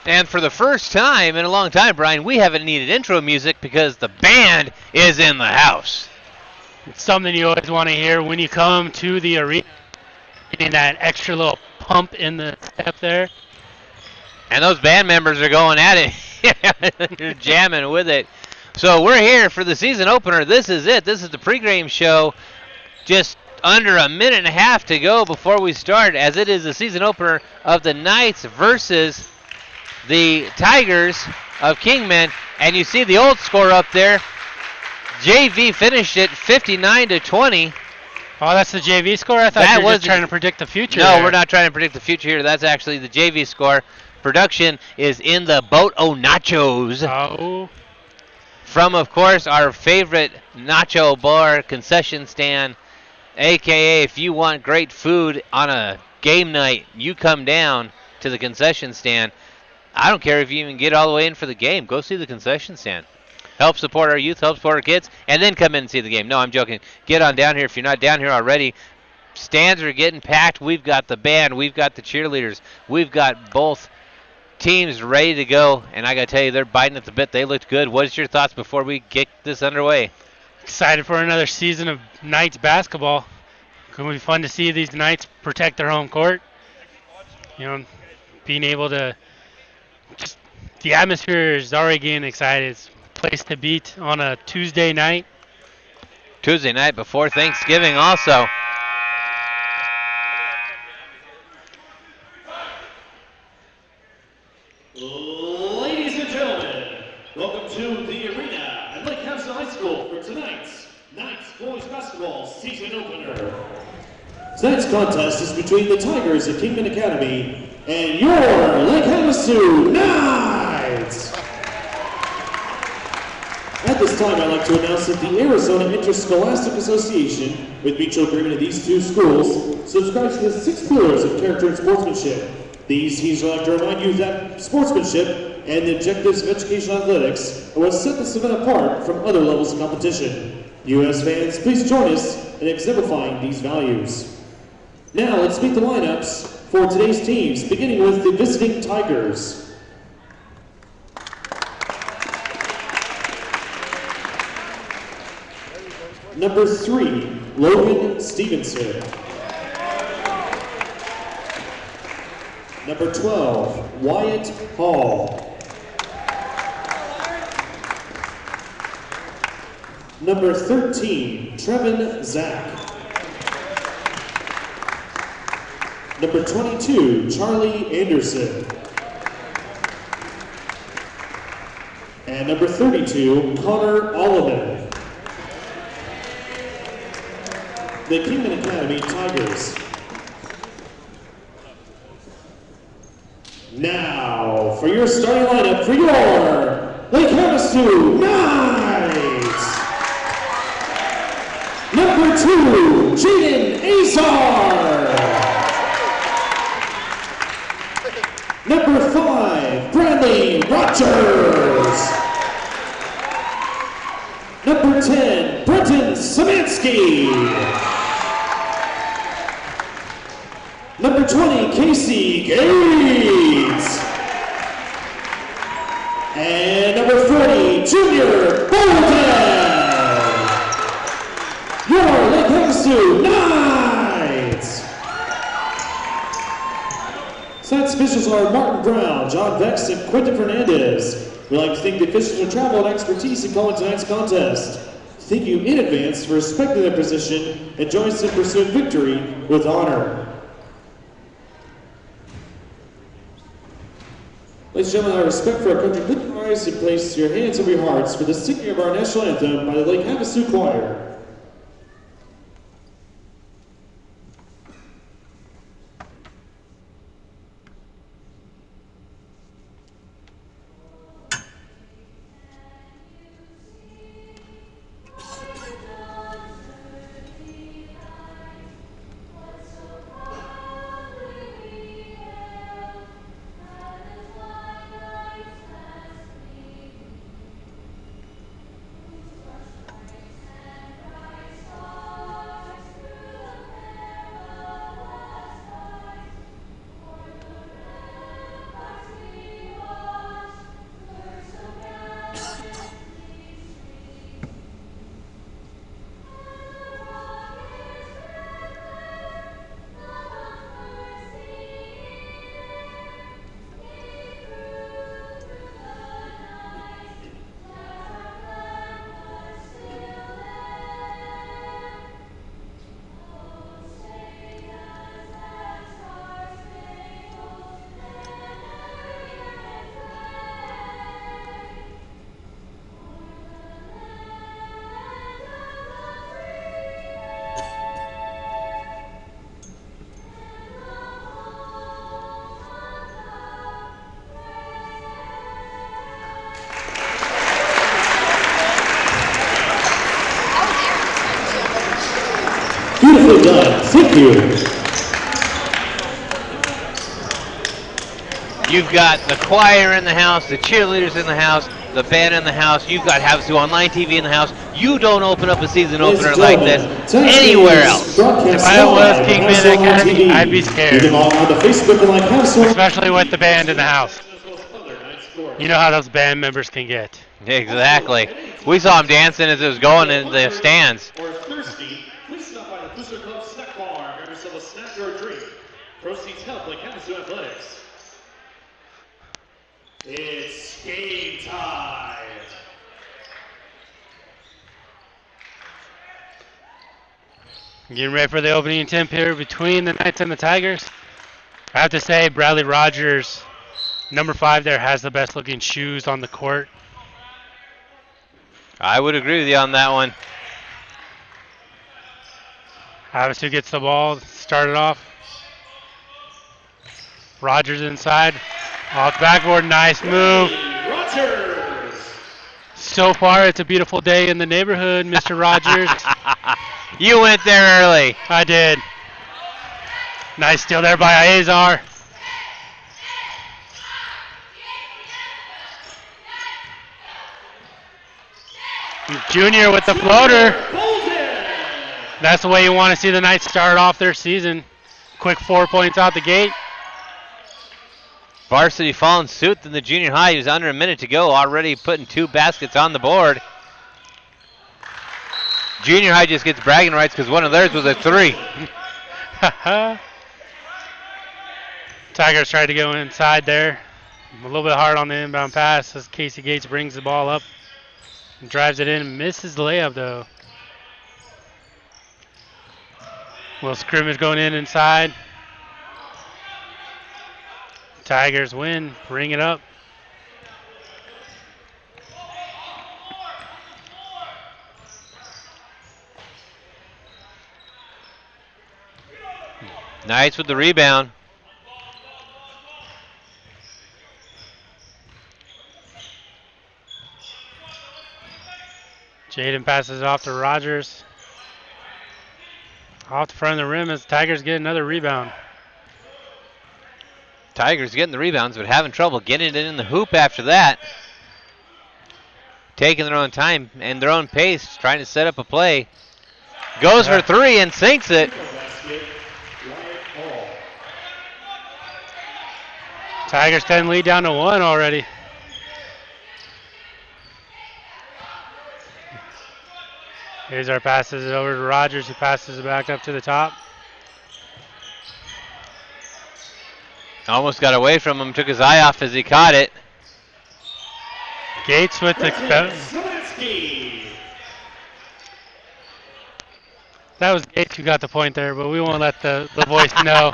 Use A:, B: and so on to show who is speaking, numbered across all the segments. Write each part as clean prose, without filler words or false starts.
A: And for the first time in a long time, Brian, we haven't needed intro music because the band is in the house.
B: It's something you always want to hear when you come to the arena, getting that extra little pump in the step there.
A: And those band members are going at it. They're jamming with it. So we're here for the season opener. This is it. This is the pregame show. Just under a minute and a half to go before we start, as it is the season opener of the Knights versus the Tigers of Kingman. And you see the old score up there. JV finished it 59-20.
B: Oh, that's the JV score? I thought
A: That
B: you were
A: was
B: just trying to predict the future.
A: No,
B: there.
A: we're not trying to predict the future here. That's actually the JV score. Production is in the boat o' nachos.
B: Oh.
A: From, of course, our favorite nacho bar concession stand, a.k.a. if you want great food on a game night, you come down to the concession stand. I don't care if you even get all the way in for the game. Go see the concession stand. Help support our youth, help support our kids, and then come in and see the game. No, I'm joking. Get on down here if you're not down here already. Stands are getting packed. We've got the band. We've got the cheerleaders. We've got both teams ready to go, and I got to tell you, they're biting at the bit. They looked good. What is your thoughts before we get this underway?
B: Excited for another season of Knights basketball. It's going to be fun to see these Knights protect their home court. You know, being able to just the atmosphere is already getting excited. It's a place to beat on a Tuesday night.
A: Tuesday night before Thanksgiving also.
C: Ladies and gentlemen, welcome to the arena at Lake Havasu High School for tonight's Knights Boys Basketball season opener. Tonight's contest is between the Tigers of Kingman Academy and your Lake Havasu Knights. At this time, I'd like to announce that the Arizona Interscholastic Association, with mutual agreement of these two schools, subscribes to the 6 pillars of character and sportsmanship. These teams would like to remind you that sportsmanship and the objectives of educational athletics are what set this event apart from other levels of competition. U.S. fans, please join us in exemplifying these values. Now, let's meet the lineups for today's teams, beginning with the visiting Tigers. Number 3, Logan Stevenson. Number 12, Wyatt Hall. Number 13, Trevin Zach. Number 22, Charlie Anderson. And number 32, Connor Olivan. The Kingman Academy Tigers. Now, for your starting lineup for your Lake Havasu Knights. Number 2, Jaden Azar. Number 5, Bradley Rogers. Number 10, Brenton Szymanski. Number 20, Casey Gates. And number 40, Junior Bolden. Your Lake Havasu Knights. Tonight's officials are Martin Brown, John Vex, and Quentin Fernandez. We'd like to thank the officials for travel and expertise in calling tonight's contest. Thank you in advance for respecting their position and join us in pursuing victory with honor. Ladies and gentlemen, out of respect for our country, lift your eyes and place your hands over your hearts for the singing of our national anthem by the Lake Havasu Choir. duly done. Thank you.
A: You've got the choir in the house, the cheerleaders in the house, the band in the house. You've got Havasu Online TV in the house. You don't open up a season
C: Ladies
A: opener
C: and
A: like
C: gentlemen,
A: this
C: tonight's game
A: anywhere
C: is
A: else.
C: broadcast
B: If I was
C: live on
B: Kingman
C: Havasu Online
B: Academy, I'd be
C: TV.
B: scared.
C: You can log on to Facebook and like Havasu.
B: Especially with the band in the house. You know how those band members can get.
A: Exactly. We saw him dancing as it was going in the stands.
C: Or thirsty, please stop by the Booster Club Snack Bar. Grab yourself a snack or a drink. Proceeds help like Havasu Athletics. It's game time.
B: Getting ready for the opening attempt here between the Knights and the Tigers. I have to say, Bradley Rogers, number 5 there, has the best looking shoes on the court.
A: I would agree with you on that one.
B: Havasu gets the ball, started off. Rogers inside, off the backboard, nice move.
C: Rogers.
B: So far, it's a beautiful day in the neighborhood, Mr. Rogers.
A: You went there early.
B: I did. Nice steal there by Azar. Junior with the floater. That's the way you want to see the Knights start off their season. Quick 4 points out the gate.
A: Varsity following suit in the junior high. He was under a minute to go, already putting 2 baskets on the board. Junior high just gets bragging rights because one of theirs was a 3.
B: Tigers tried to go inside there. A little bit hard on the inbound pass as Casey Gates brings the ball up and drives it in. Misses the layup though. Little scrimmage going in inside. Tigers win, bring it up.
A: Knights with the rebound.
B: Jaden passes it off to Rogers. Off the front of the rim as the Tigers get another rebound.
A: Tigers getting the rebounds, but having trouble getting it in the hoop after that. Taking their own time and their own pace, trying to set up a play. Goes for 3 and sinks it.
B: Tigers 10 lead down to 1 already. Azar passes it over to Rogers, who passes it back up to the top.
A: Almost got away from him, took his eye off as he caught it.
B: Gates with the... That was Gates who got the point there, but we won't let the voice know.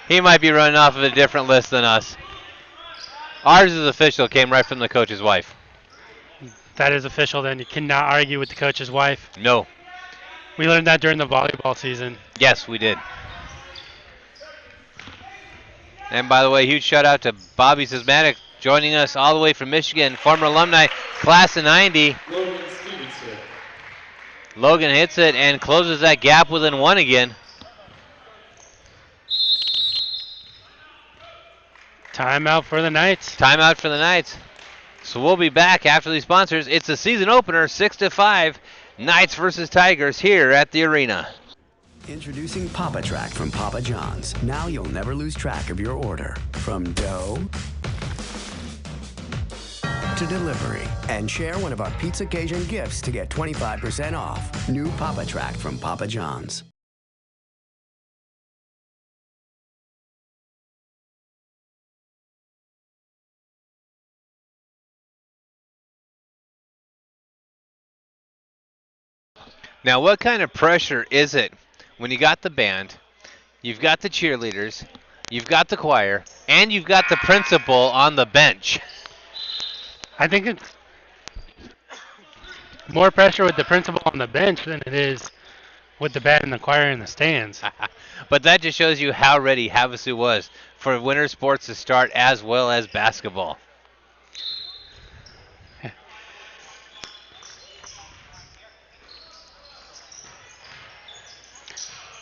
A: He might be running off of a different list than us. Ours is official, came right from the coach's wife.
B: That is official then. You cannot argue with the coach's wife.
A: No.
B: We learned that during the volleyball season.
A: Yes, we did. And by the way, huge shout out to Bobby Sysmatic joining us all the way from Michigan, former alumni, class of 90. Logan hits it and closes that gap within 1 again.
B: Timeout for the Knights.
A: Timeout for the Knights. So we'll be back after these sponsors. It's a season opener, 6-5, Knights versus Tigers here at the arena.
D: Introducing Papa Track from Papa John's. Now you'll never lose track of your order. From dough to delivery. And share one of our Pizza Cajun gifts to get 25% off. New Papa Track from Papa John's.
A: Now, what kind of pressure is it when you got the band, you've got the cheerleaders, you've got the choir, and you've got the principal on the bench?
B: I think it's more pressure with the principal on the bench than it is with the band and the choir in the stands.
A: But that just shows you how ready Havasu was for winter sports to start as well as basketball.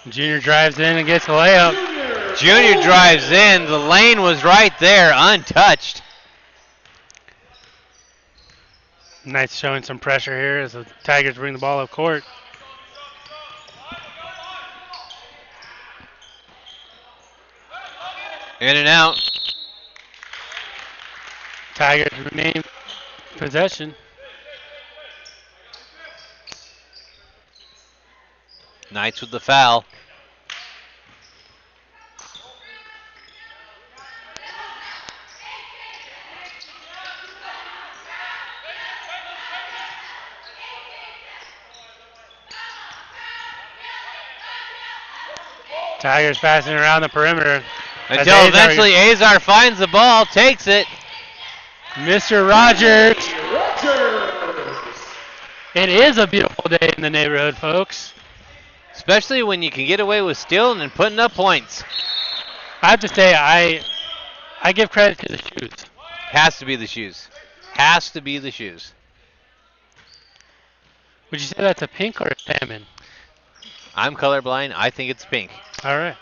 B: Junior drives in and gets a layup.
A: Junior drives in. The lane was right there, untouched.
B: Knights showing some pressure here as the Tigers bring the ball up court.
A: In and out.
B: Tigers remain possession.
A: Knights with the foul.
B: Tigers passing around the perimeter.
A: Until eventually Azar finds the ball, takes it.
B: Mr. Rogers. It is a beautiful day in the neighborhood, folks.
A: Especially when you can get away with stealing and putting up points.
B: I have to say, I give credit to the shoes.
A: Has to be the shoes. Has to be the shoes.
B: Would you say that's a pink or a salmon?
A: I'm colorblind. I think it's pink.
B: All right.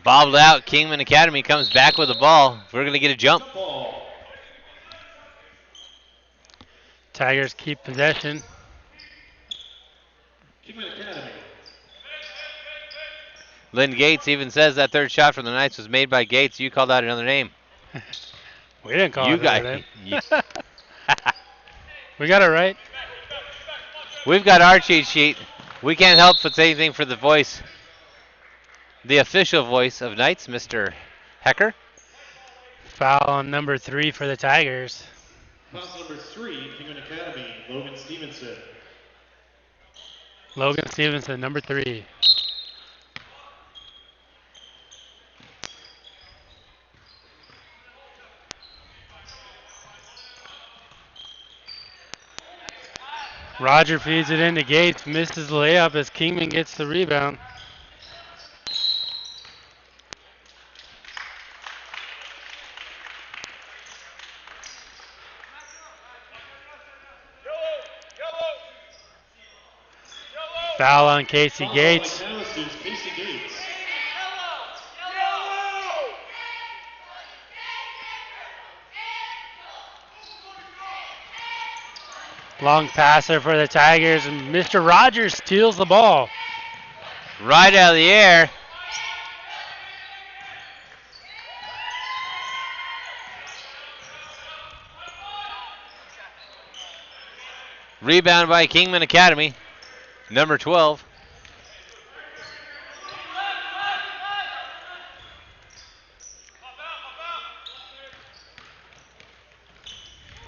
A: Bobbled out. Kingman Academy comes back with the ball. We're going to get a jump.
B: Tigers keep possession.
C: Kingman Academy.
A: Lynn Gates even says that third shot from the Knights was made by Gates. You called out another name.
B: We didn't call
A: You
B: it
A: got
B: another name. We got it right.
A: We've got our cheat sheet. We can't help but say anything for the voice. The official voice of Knights, Mr. Hecker.
B: Foul on number 3 for the Tigers.
C: Foul number 3, Kingman Academy, Logan Stevenson.
B: Logan Stevenson, number 3. Roger feeds it into Gates, misses the layup as Kingman gets the rebound. Foul on Casey Gates. Long passer for the Tigers, and Mr. Rogers steals the ball.
A: Right out of the air. Rebound by Kingman Academy, number 12.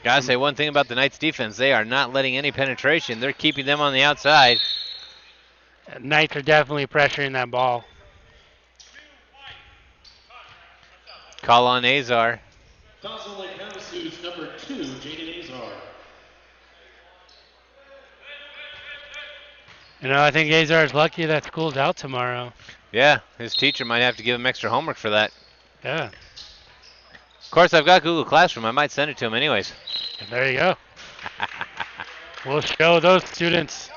A: Gotta say one thing about the Knights defense. They are not letting any penetration. They're keeping them on the outside.
B: Knights are definitely pressuring that ball.
A: Call on Azar.
C: Thousand Lake Havasu's number 2, Jaden Azar.
B: You know, I think Azar is lucky that school's out tomorrow.
A: Yeah, his teacher might have to give him extra homework for that.
B: Yeah.
A: Of course, I've got Google Classroom. I might send it to him anyways.
B: There you go. We'll show those students.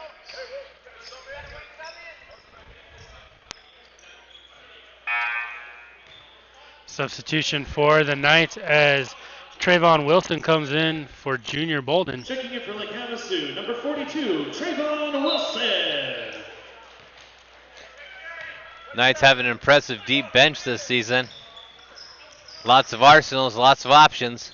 B: Substitution for the Knights as Trayvon Wilson comes in for Junior Bolden.
C: Checking in for Lake Havasu, number 42, Trayvon Wilson.
A: Knights have an impressive deep bench this season. Lots of arsenals, lots of options.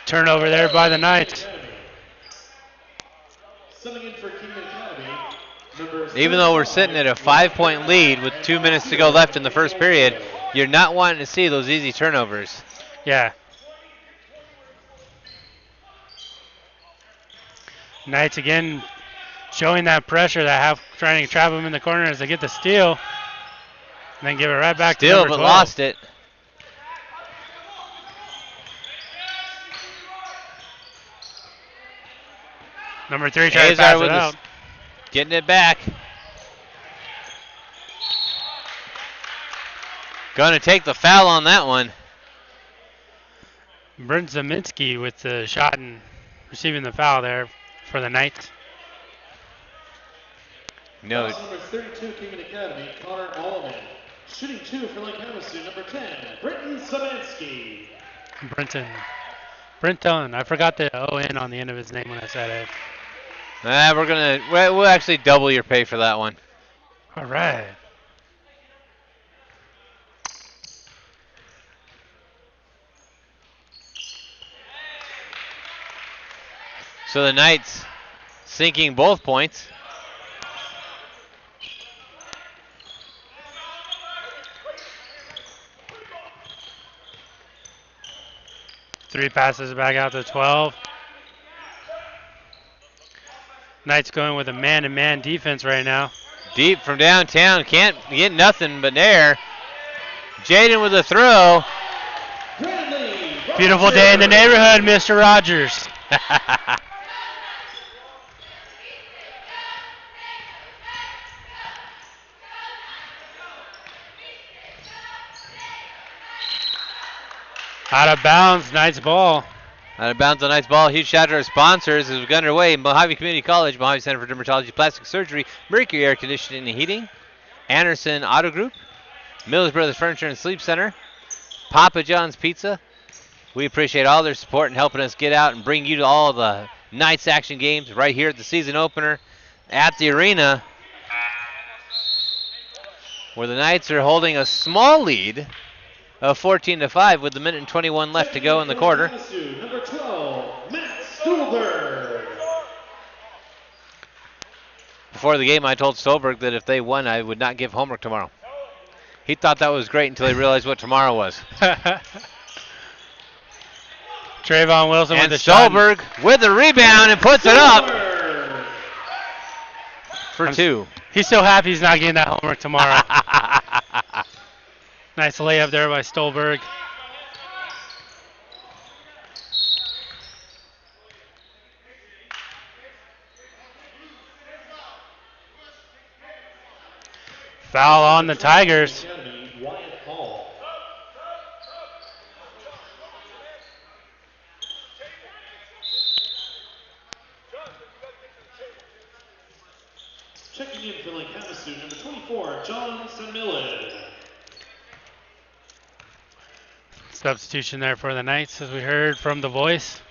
B: Turnover there by the Knights.
A: Even though we're sitting at a 5-point lead with 2 minutes to go left in the first period, you're not wanting to see those easy turnovers.
B: Yeah. Knights again showing that pressure, trying to trap them in the corner as they get the steal. And then give it right back to number 12.
A: But lost it.
B: Number 3 trying to pass it
A: with
B: out.
A: Getting it back. Going to take the foul on that one.
B: Brent Zeminski with the shot and receiving the foul there for the Knights.
A: No.
C: Number 32, Kingman Academy, Connor Allman. Shooting 2 for Lake Havasu, number 10, Brenton Samansky.
B: Brenton. I forgot the O-N on the end of his name when I said it.
A: We'll actually double your pay for that one.
B: All right.
A: So the Knights sinking both points.
B: Three passes back out to 12. Knights going with a man-to-man defense right now.
A: Deep from downtown. Can't get nothing but there. Jaden with a throw.
B: Beautiful day in the neighborhood, Mr. Rogers. Out of bounds, Knights ball.
A: Out of bounds on Knights ball. Huge shout out to our sponsors as we get underway. Mojave Community College, Mojave Center for Dermatology, Plastic Surgery, Mercury Air Conditioning and Heating, Anderson Auto Group, Mills Brothers Furniture and Sleep Center, Papa John's Pizza. We appreciate all their support in helping us get out and bring you to all the Knights action games right here at the season opener at the arena, where the Knights are holding a small lead of 14-5 with a minute and 21 left to go in the quarter.
C: Number 12, Matt Stolberg.
A: Before the game, I told Stolberg that if they won, I would not give homework tomorrow. He thought that was great until he realized what tomorrow was.
B: Trayvon Wilson
A: and
B: with the shot.
A: Stolberg with the rebound and puts it up for two.
B: He's so happy he's not getting that homework tomorrow. Nice layup there by Stolberg. Foul on the Tigers.
C: Checking in for Lake Havasu, number 24, John Samillan.
B: Substitution there for the Knights, as we heard from the voice.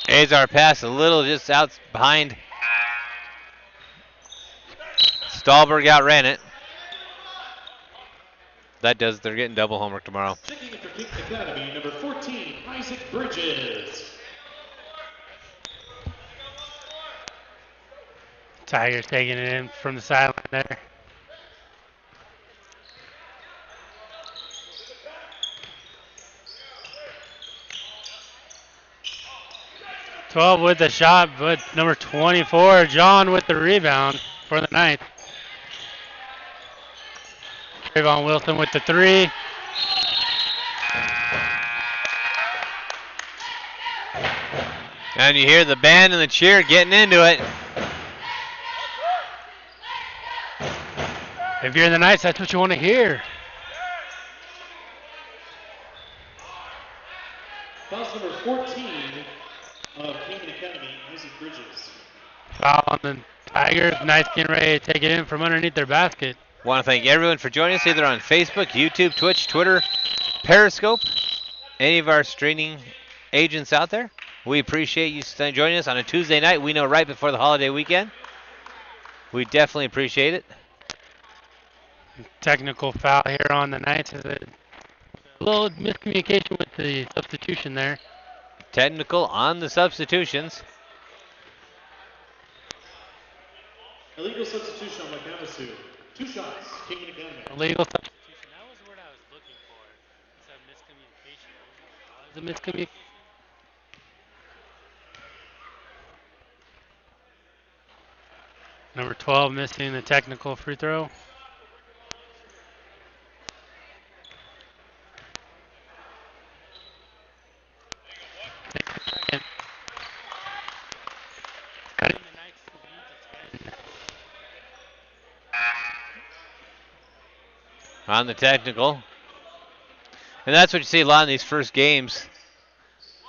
A: Azar pass a little just out behind. Stolberg outran it. That does, they're getting double homework tomorrow.
C: Checking in for Kingman Academy, number 14, Isaac Bridges.
B: Tigers taking it in from the sideline there. (12) with the shot, but number 24, John with the rebound for the Knights. Trayvon Wilson with the three.
A: And you hear the band and the cheer getting into it.
B: If you're in the Knights, that's what you want to hear.
C: Foul number 14 of Kingman Academy, Isaac Bridges.
B: Foul on the Tigers. Knights getting ready to take it in from underneath their basket.
A: Want to thank everyone for joining us either on Facebook, YouTube, Twitch, Twitter, Periscope, any of our streaming agents out there. We appreciate you joining us on a Tuesday night. We know right before the holiday weekend. We definitely appreciate it.
B: Technical foul here on the Knights. A little miscommunication with the substitution there.
A: Technical on the substitutions.
C: Illegal substitution on Lake Havasu. 2 shots, Kingman Academy.
B: Illegal substitution. That was the word I was looking for. It's a miscommunication. It was a miscommunication. Number 12 missing the technical free throw. Second. Cutting the Knights lead to 10.
A: on the technical. And that's what you see a lot in these first games.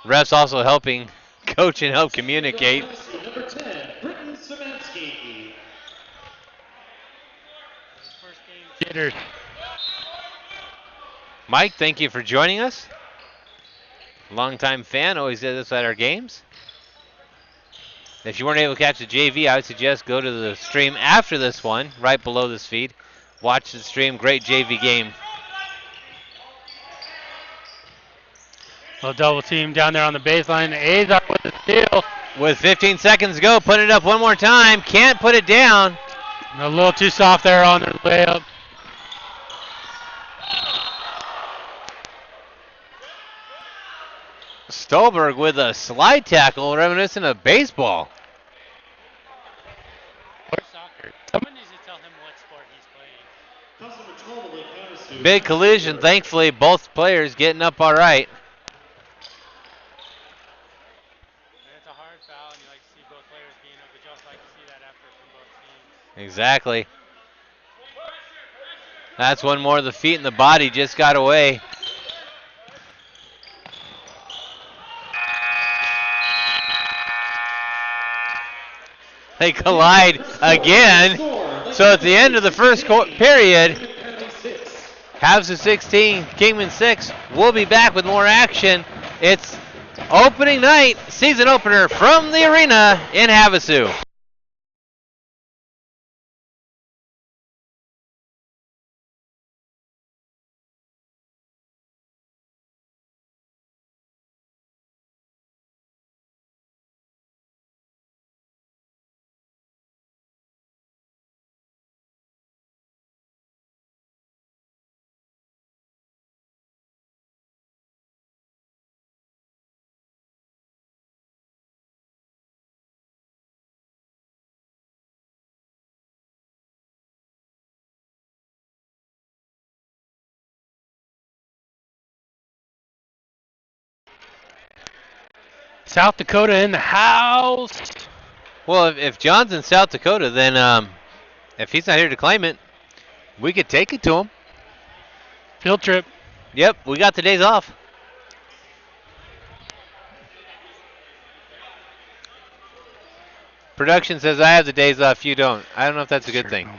A: Refs also helping coach and help communicate.
C: Number 10, Britton Szymanski.
B: First game jitters.
A: Mike, thank you for joining us. Longtime fan, always does this at our games. If you weren't able to catch the JV, I would suggest go to the stream after this one, right below this feed. Watch the stream, great JV game.
B: Little double team down there on the baseline. Azar with the steal.
A: With 15 seconds to go, put it up one more time. Can't put it down.
B: A little too soft there on their layup.
A: Stolberg with a slide tackle reminiscent of baseball.
B: Or soccer. Someone needs to tell him what sport he's playing.
A: Big collision. Thankfully, both players getting up all right.
B: And it's a hard foul, and you like to see both players being up, but you also like to see that effort from both teams.
A: Exactly. That's one more. The feet and the body just got away. They collide again. So at the end of the first period, Havasu 16, Kingman 6. We'll be back with more action. It's opening night, season opener from the arena in Havasu.
B: South Dakota in the house.
A: Well, if John's in South Dakota, then if he's not here to claim it, we could take it to him.
B: Field trip.
A: Yep, we got the days off. Production says I have the days off, you don't. I don't know if that's a good thing.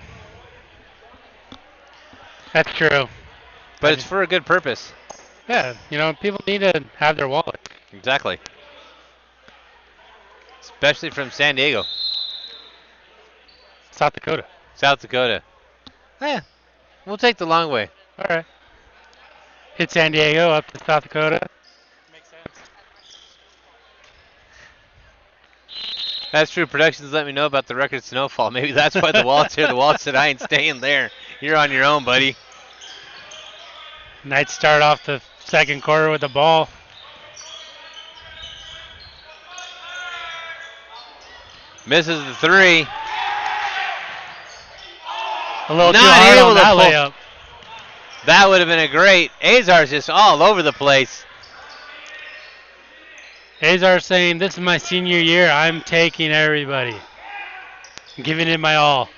B: That's true.
A: But it's for a good purpose.
B: Yeah, you know, people need to have their wallet.
A: Exactly. Especially from San Diego.
B: South Dakota.
A: South Dakota. Yeah, we'll take the long way.
B: All right. Hit San Diego up to South Dakota. Makes sense.
A: That's true. Productions let me know about the record snowfall. Maybe that's why the Walt's here. The Walt said, I ain't staying there. You're on your own, buddy.
B: Knights start off the second quarter with the ball.
A: Misses the three.
B: A little too
A: Not
B: hard
A: able
B: on
A: to
B: that
A: pull.
B: layup.
A: That would have been a great. Azar's just all over the place.
B: Azar saying, this is my senior year. I'm taking everybody. I'm giving it my all.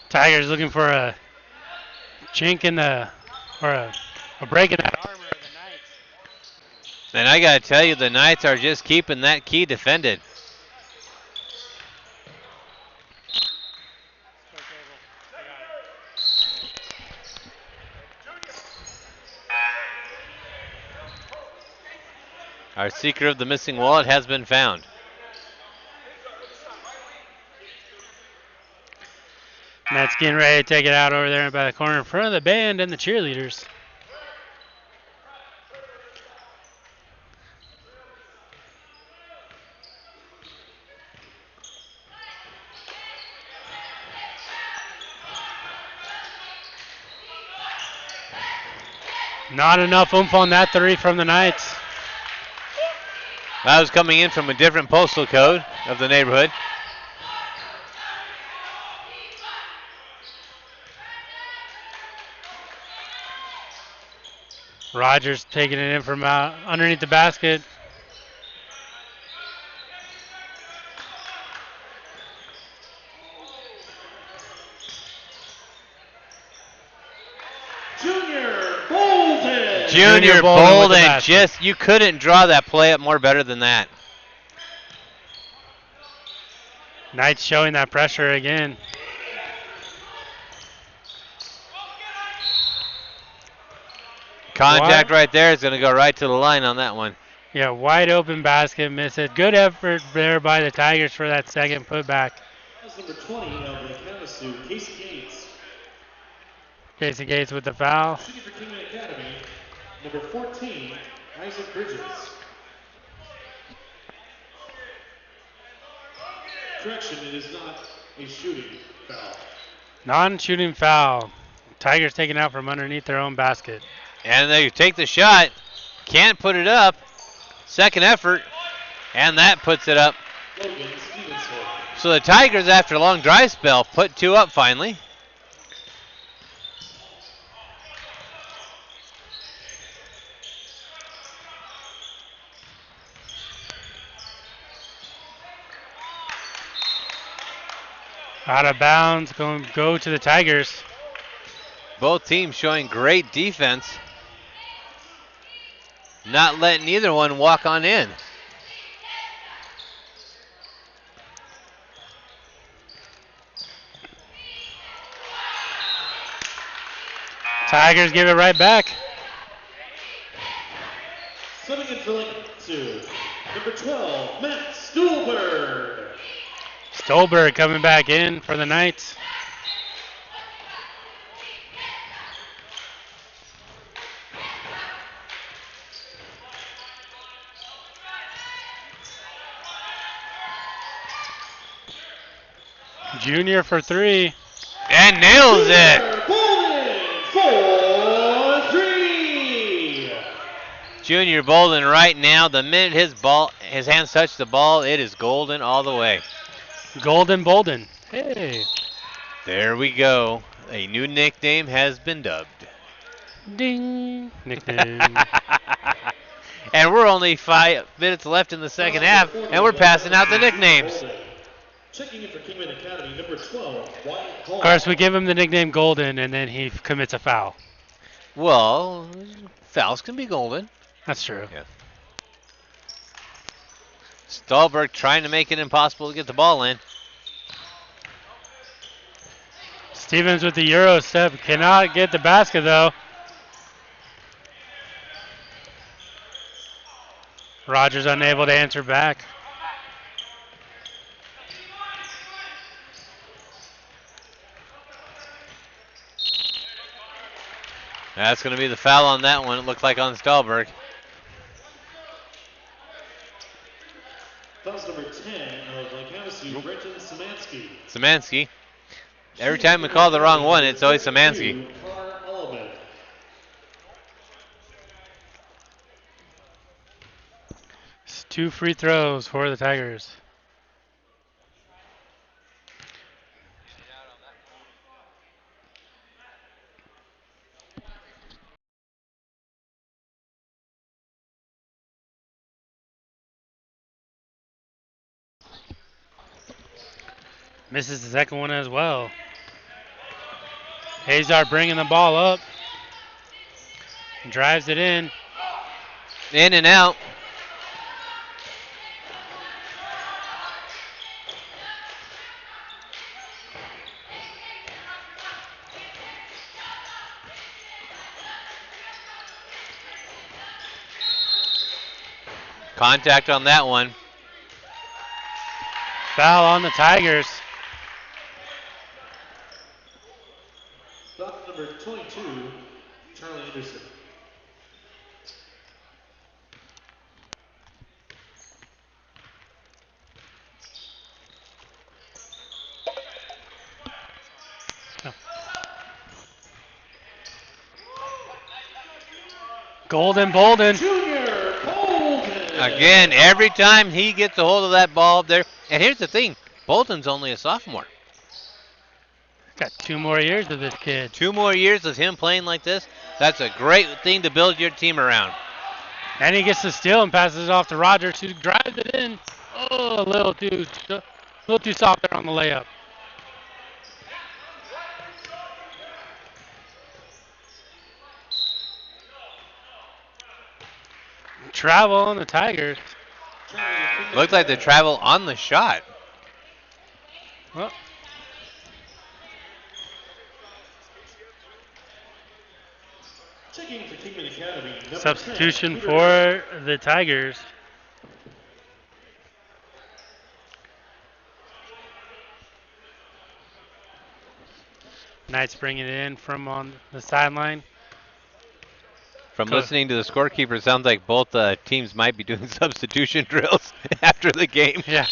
B: Tigers looking for a chink in the, or a break in that armor of the Knights.
A: And I got to tell you, the Knights are just keeping that key defended. Our seeker of the missing wallet has been found.
B: Matt's getting ready to take it out over there by the corner in front of the band and the cheerleaders. Not enough oomph on that three from the Knights.
A: That was coming in from a different postal code of the neighborhood.
B: Rogers taking it in from underneath the basket.
A: Junior Bolden, just, you couldn't draw that play up more better than that.
B: Knights showing that pressure again.
A: Contact right there is going to go right to the line on that one.
B: Yeah, wide open basket, miss it. Good effort there by the Tigers for that second putback.
C: That's number 20 of the Havasu, Casey Gates.
B: Casey Gates with the foul.
C: Shooting for Kingman Academy, number 14, Isaac Bridges. Correction, it is not a shooting foul.
B: Non-shooting foul. Tigers taken out from underneath their own basket.
A: And they take the shot. Can't put it up. Second effort. And that puts it up. So the Tigers, after a long dry spell, put two up finally.
B: Out of bounds, go to the Tigers.
A: Both teams showing great defense. Not letting either one walk on in.
B: Tigers give it right back.
C: Subbing in for lane 2, number 12, Matt Stolberg.
B: Stolberg coming back in for the Knights. Junior for three.
A: And nails it.
C: For 3.
A: Junior Bolden right now, the minute his hands touch the ball, it is golden all the way.
B: Golden Bolden. Hey.
A: There we go. A new nickname has been dubbed.
B: Ding. Nickname.
A: And we're only 5 minutes left in the second half, and we're passing out the nicknames.
C: Checking in for Kingman Academy, number 12, Wyatt Hall.
B: Of course, we give him the nickname Golden, and then he commits a foul.
A: Well, fouls can be golden.
B: That's true.
A: Yeah. Stolberg trying to make it impossible to get the ball in.
B: Stevens with the Euro step. Cannot get the basket, though. Rogers unable to answer back.
A: That's going to be the foul on that one, it looked like on Stolberg.
C: Foul's number 10 of Lake Havasu, Brenton Szymanski.
A: Szymanski. Every time we call the wrong one, it's always Szymanski.
B: It's 2 free throws for the Tigers. Misses the second one as well. Hazar bringing the ball up. Drives it in.
A: In and out. Contact on that one.
B: Foul on the Tigers.
C: Foul number 22, Charlie Anderson.
B: Golden Bolden.
C: Junior Bolden.
A: Again, every time he gets a hold of that ball there. And here's the thing, Bolton's only a sophomore.
B: Got 2 more years of this kid.
A: 2 more years of him playing like this. That's a great thing to build your team around.
B: And he gets the steal and passes it off to Rogers, who drives it in. Oh, a little too soft there on the layup. travel on the Tigers.
A: Looked like the travel on the shot.
B: Well,
C: Checking for Kingman Academy. number
B: substitution
C: 10,
B: for the Tigers. Knights bringing it in from on the sideline.
A: From listening to the scorekeeper, it sounds like both teams might be doing substitution drills after the game.
B: Yeah.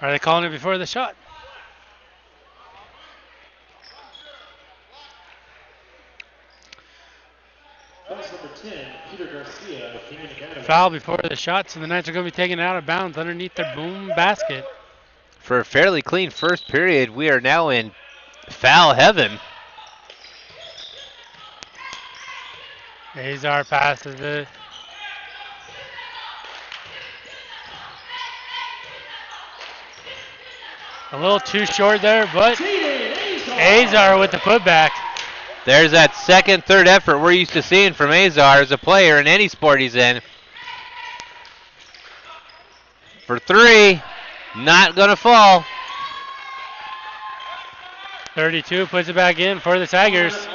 B: Are they calling it before the shot?
C: That's number 10, Peter Garcia of Kingman Academy.
B: Foul before the shot, so the Knights are going to be taken out of bounds underneath their boom basket.
A: For a fairly clean first period, we are now in foul heaven.
B: Azar passes it. A little too short there, but Azar with the putback.
A: There's that second, third effort we're used to seeing from Azar as a player in any sport he's in. For three, not going to fall.
B: 32 puts it back in for the Tigers.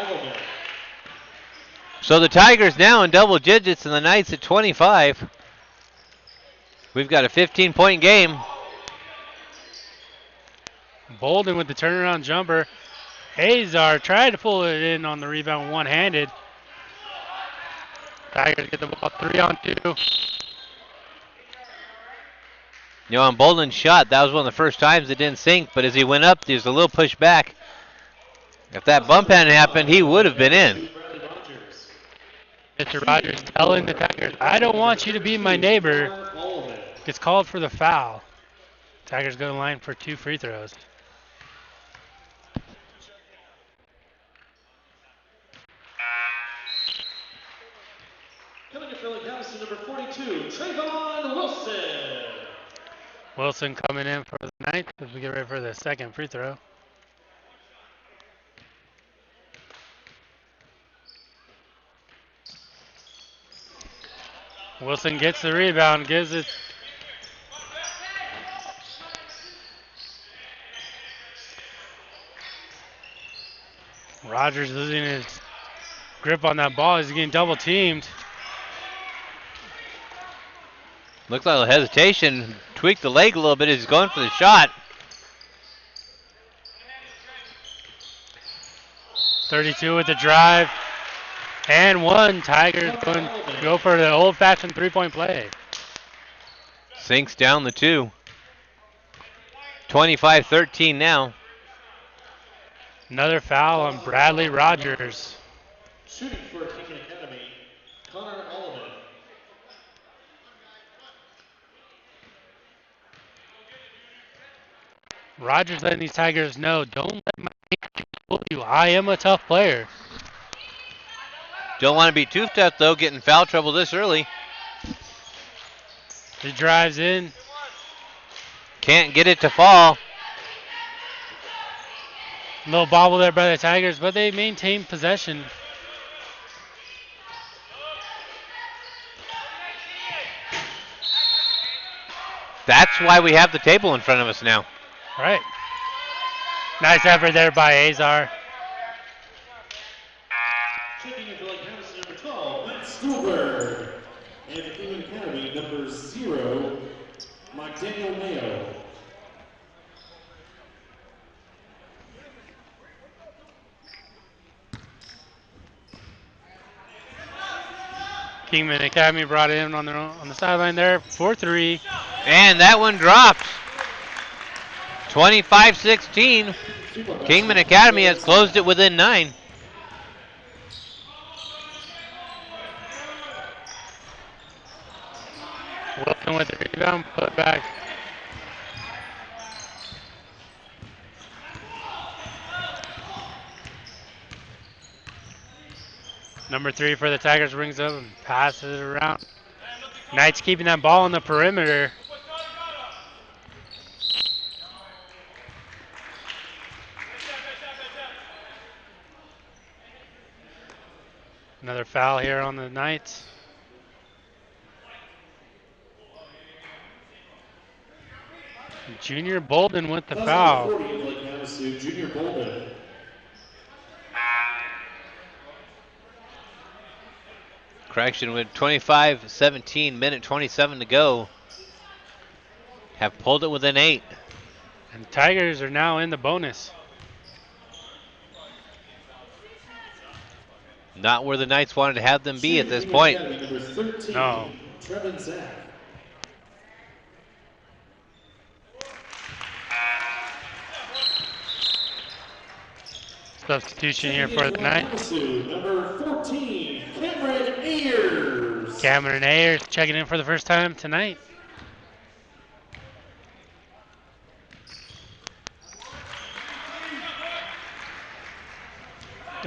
A: So the Tigers now in double digits and the Knights at 25. We've got a 15-point game.
B: Bolden with the turnaround jumper. Azar tried to pull it in on the rebound one-handed. Tigers get the ball 3-on-2.
A: You know, on Bolden's shot, that was one of the first times it didn't sink, but as he went up, there was a little push back. If that bump hadn't happened, he would have been in.
B: Mr. Rogers telling the Tigers, I don't want you to be my neighbor. Gets called for the foul. Tigers go to the line for 2 free throws.
C: Coming to filling house to number 42, Trayvon Wilson.
B: Wilson coming in for the ninth as we get ready for the second free throw. Wilson gets the rebound, gives it. Rogers losing his grip on that ball. He's getting double teamed.
A: Looks like a hesitation. Tweaked the leg a little bit as he's going for the shot.
B: 32 with the drive. And one. Tigers going to go for the old-fashioned three-point play.
A: Sinks down the two. 25-13 now.
B: Another foul on Bradley Rogers.
C: Shooting for Kingman Academy, Connor Oliver.
B: Rogers letting these Tigers know, don't let my team fool you. I am a tough player.
A: Don't want to be too tough, though, getting foul trouble this early.
B: He drives in.
A: Can't get it to fall.
B: Little bobble there by the Tigers, but they maintain possession.
A: That's why we have the table in front of us now.
B: Right. Nice effort there by Azar.
C: Checking into like house number 12, Matt Stuhlberg. And the Kingman Academy, number 0, Mike Daniel Mayo.
B: Kingman Academy brought it in on the sideline there. 4-3.
A: And that one dropped. 25-16. Kingman Academy has closed it within 9.
B: Wilson with the rebound, put back. Number 3 for the Tigers rings up and passes it around. Knights keeping that ball on the perimeter. Another foul here on the Knights. Junior Bolden with the foul.
C: Junior Bolden.
A: Correction with 25-17, minute 27 to go. Have pulled it within 8.
B: And Tigers are now in the bonus.
A: Not where the Knights wanted to have them be at this point.
B: No. Substitution here for the Knights.
C: Number 14, Cameron Ayers.
B: Cameron Ayers checking in for the first time tonight.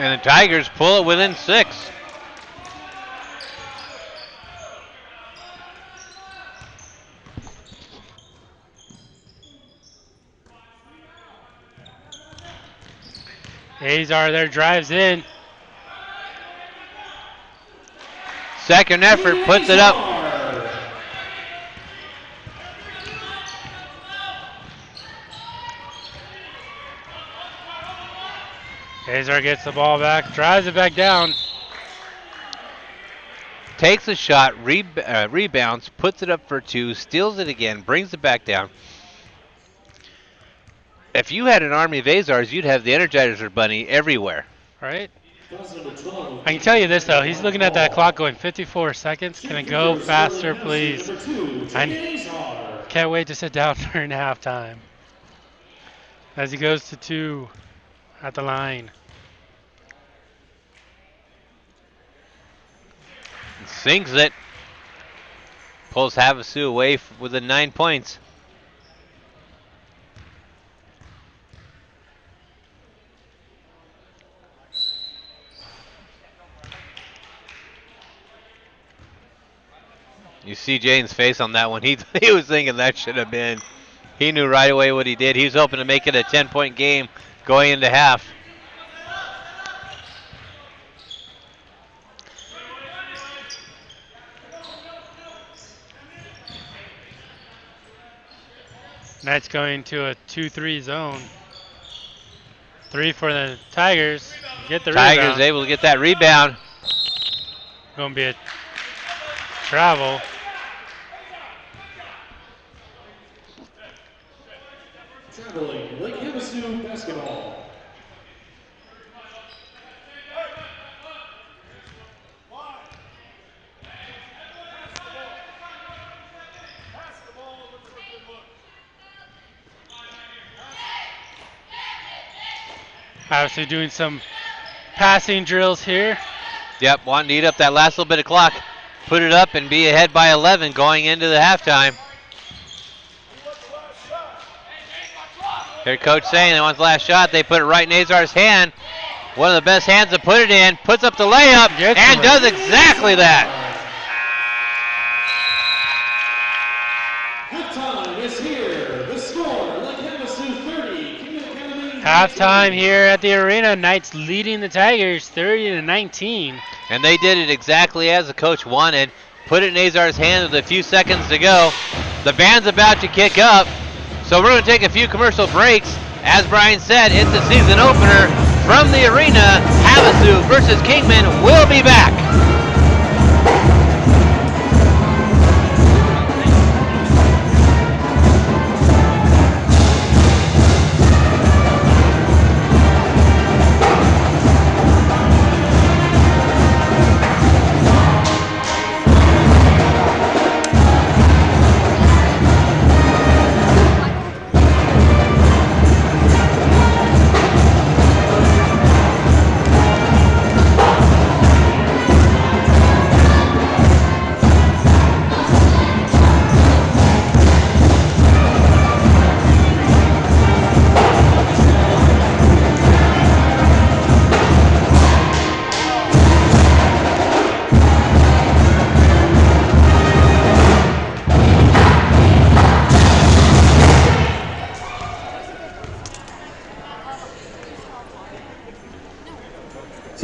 A: And the Tigers pull it within 6.
B: Azar there drives in.
A: Second effort puts it up.
B: Azar gets the ball back, drives it back down.
A: Takes a shot, rebounds, puts it up for 2, steals it again, brings it back down. If you had an army of Azars, you'd have the Energizer Bunny everywhere.
B: Right? I can tell you this, though. He's looking at that clock going 54 seconds. Can it go faster, please? I can't wait to sit down during halftime. As he goes to 2 at the line.
A: Sinks it. Pulls Havasu away within 9 points. You see Jane's face on that one. He was thinking that should have been. He knew right away what he did. He was hoping to make it a 10-point game going into half.
B: Knights going to a 2-3 zone. 3 for the Tigers. Get the
A: Tigers
B: rebound.
A: able to get that rebound.
B: Going to be a travel.
C: Traveling, Lake Havasu basketball.
B: Obviously doing some passing drills here.
A: Yep, wanting to eat up that last little bit of clock. Put it up and be ahead by 11 going into the halftime. Hear coach saying they want the last shot. They put it right in Azar's hand. One of the best hands to put it in. Puts up the layup and does exactly that.
C: Halftime is here. The score, Lake Havasu 30, Kingman Academy.
B: Halftime here at the arena. Knights leading the Tigers 30-19.
A: And they did it exactly as the coach wanted. Put it in Azar's hand with a few seconds to go. The band's about to kick up. So we're going to take a few commercial breaks. As Brian said, it's the season opener from the arena. Havasu versus Kingman. We'll be back.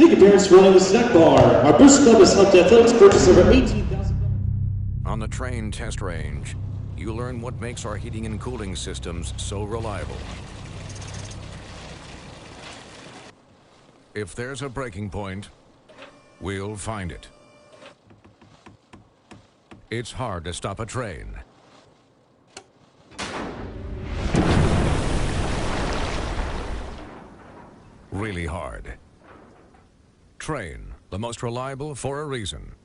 C: Take your parents running the snack bar. Our Booster Club has helped athletics purchase over 18,000.
E: On the train test range, you learn what makes our heating and cooling systems so reliable. If there's a breaking point, we'll find it. It's hard to stop a train. Really hard. Train, the most reliable for a reason.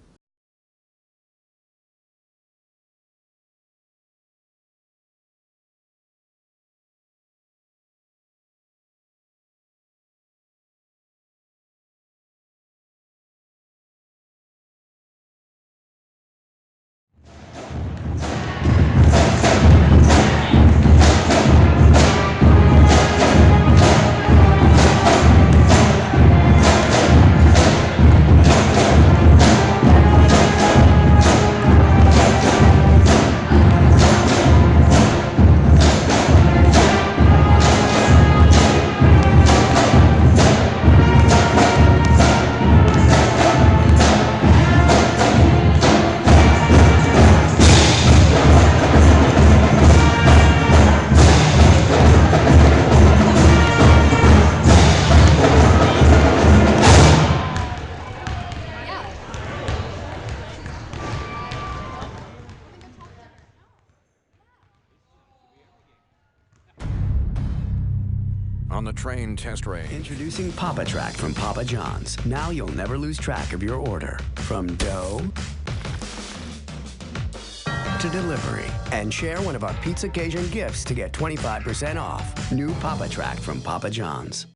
E: On the train test range.
D: Introducing Papa Track from Papa John's. Now you'll never lose track of your order. From dough to delivery. And share one of our Pizza Cajun gifts to get 25% off. New Papa Track from Papa John's.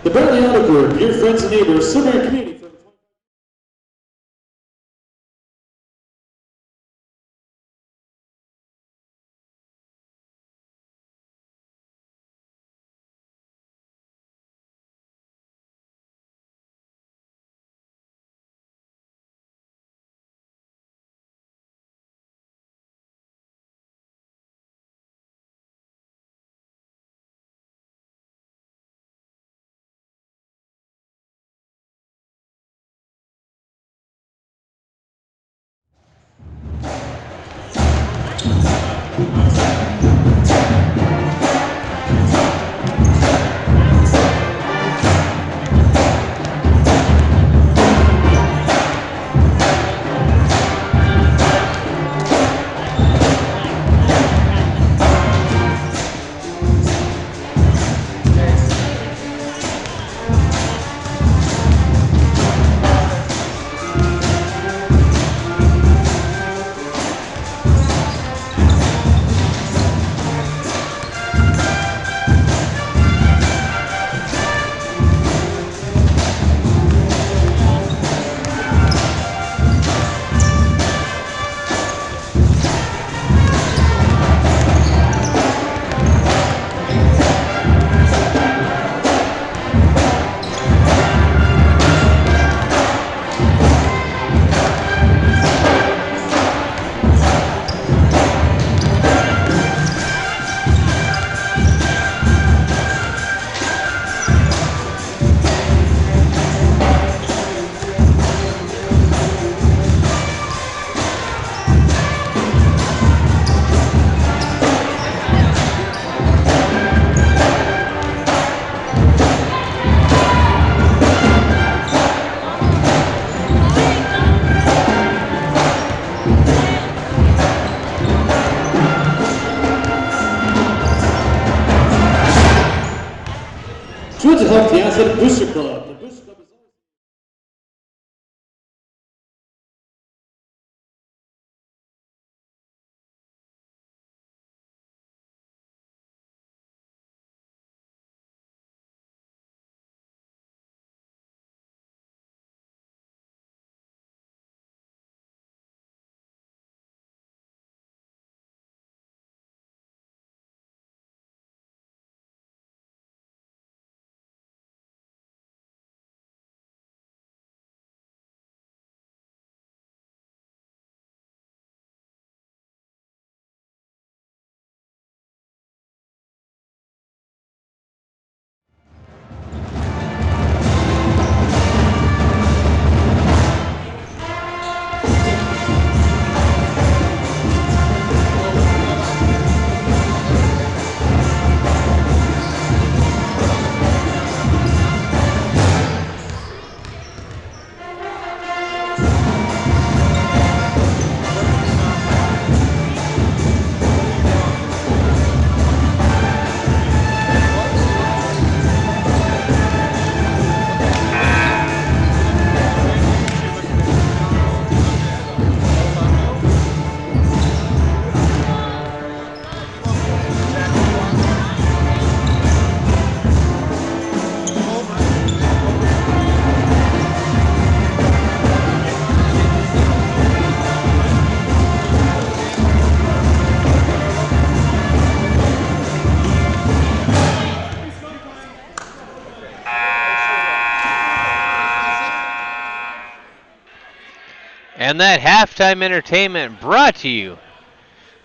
C: The Bradley Auto Group, your friends and neighbors, serving our community. Mental Health the Athletic Booster Club. The Booster Club is
A: And that halftime entertainment brought to you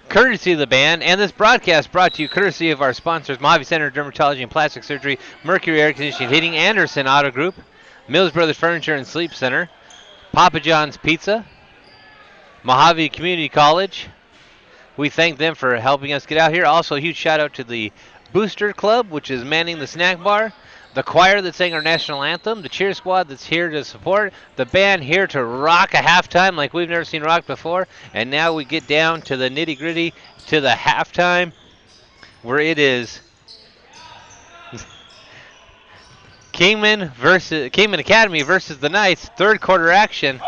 A: courtesy of the band, and this broadcast brought to you courtesy of our sponsors, Mojave Center of Dermatology and Plastic Surgery, Mercury Air Conditioning and Heating, Anderson Auto Group, Mills Brothers Furniture and Sleep Center, Papa John's Pizza, Mojave Community College. We thank them for helping us get out here. Also, a huge shout out to the Booster Club, which is manning the snack bar, the choir that sang our national anthem, the cheer squad that's here to support, the band here to rock a halftime like we've never seen rocked before, and now we get down to the nitty gritty, to the halftime, where it is Kingman Academy versus the Knights, third quarter action.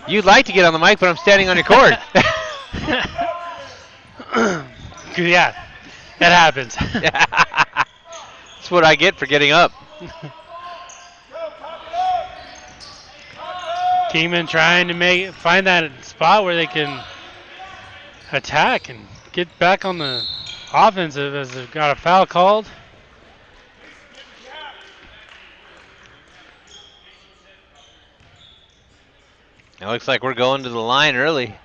A: You'd like to get on the mic, but I'm standing on your cord.
B: Yeah, that happens.
A: That's what I get for getting up.
B: Kingman trying to find that spot where they can attack and get back on the offensive as they've got a foul called.
A: It looks like we're going to the line early.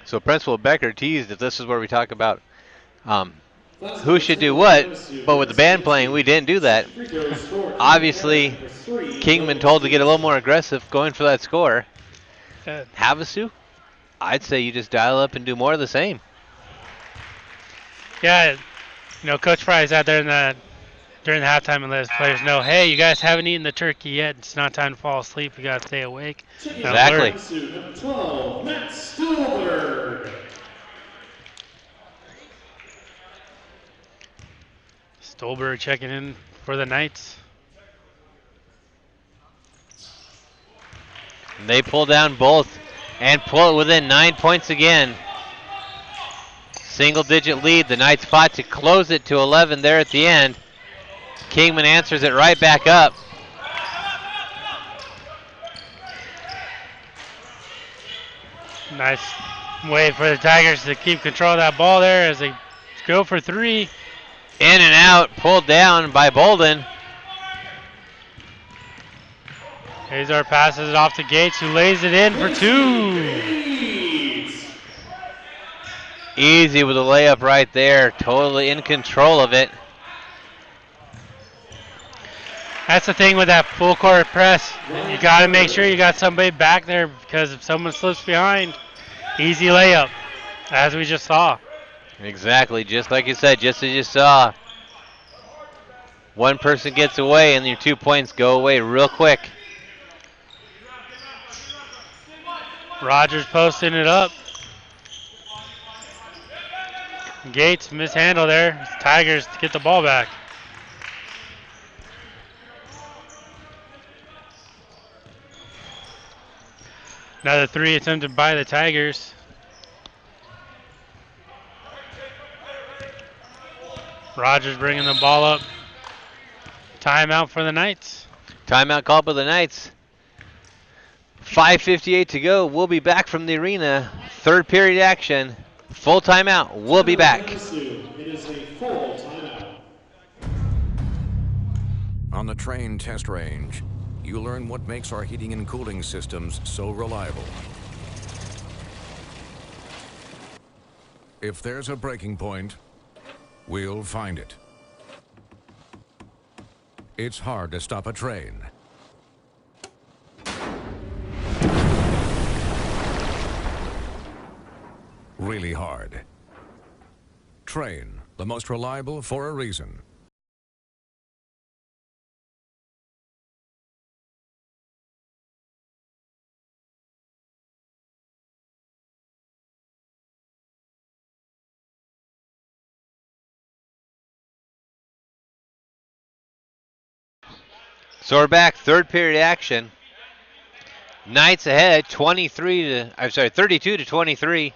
A: So Principal Becker teased that this is where we talk about who should do what, but with the band playing, we didn't do that. Obviously, Kingman told to get a little more aggressive going for that score. Havasu, I'd say you just dial up and do more of the same.
B: Yeah, Coach Fry's out there during the halftime and let his players know, hey, you guys haven't eaten the turkey yet. It's not time to fall asleep. You got to stay awake.
A: Exactly.
C: Matt Stolberg.
B: Stolberg checking in for the Knights.
A: They pull down both and pull it within 9 points again. Single-digit lead. The Knights fought to close it to 11 there at the end. Kingman answers it right back up.
B: Nice way for the Tigers to keep control of that ball there as they go for three.
A: In and out, pulled down by Bolden.
B: Azar passes it off to Gates, who lays it in for two.
A: Easy with a layup right there. Totally in control of it.
B: That's the thing with that full court press. You got to make sure you got somebody back there, because if someone slips behind, easy layup, as we just saw.
A: Exactly, just like you said, just as you saw. One person gets away and your 2 points go away real quick.
B: Rogers posting it up. Gates mishandle there. Tigers to get the ball back. Another three attempted by the Tigers. Rogers bringing the ball up. Timeout for the Knights.
A: Timeout called by the Knights. 5:58 to go. We'll be back from the arena. Third period action. Full timeout. We'll be back.
C: It is a full timeout.
E: On the train test range, you learn what makes our heating and cooling systems so reliable. If there's a breaking point, we'll find it. It's hard to stop a train. Really hard. Train, the most reliable for a reason.
A: So we're back, third period action. Knights ahead, 32 to 23,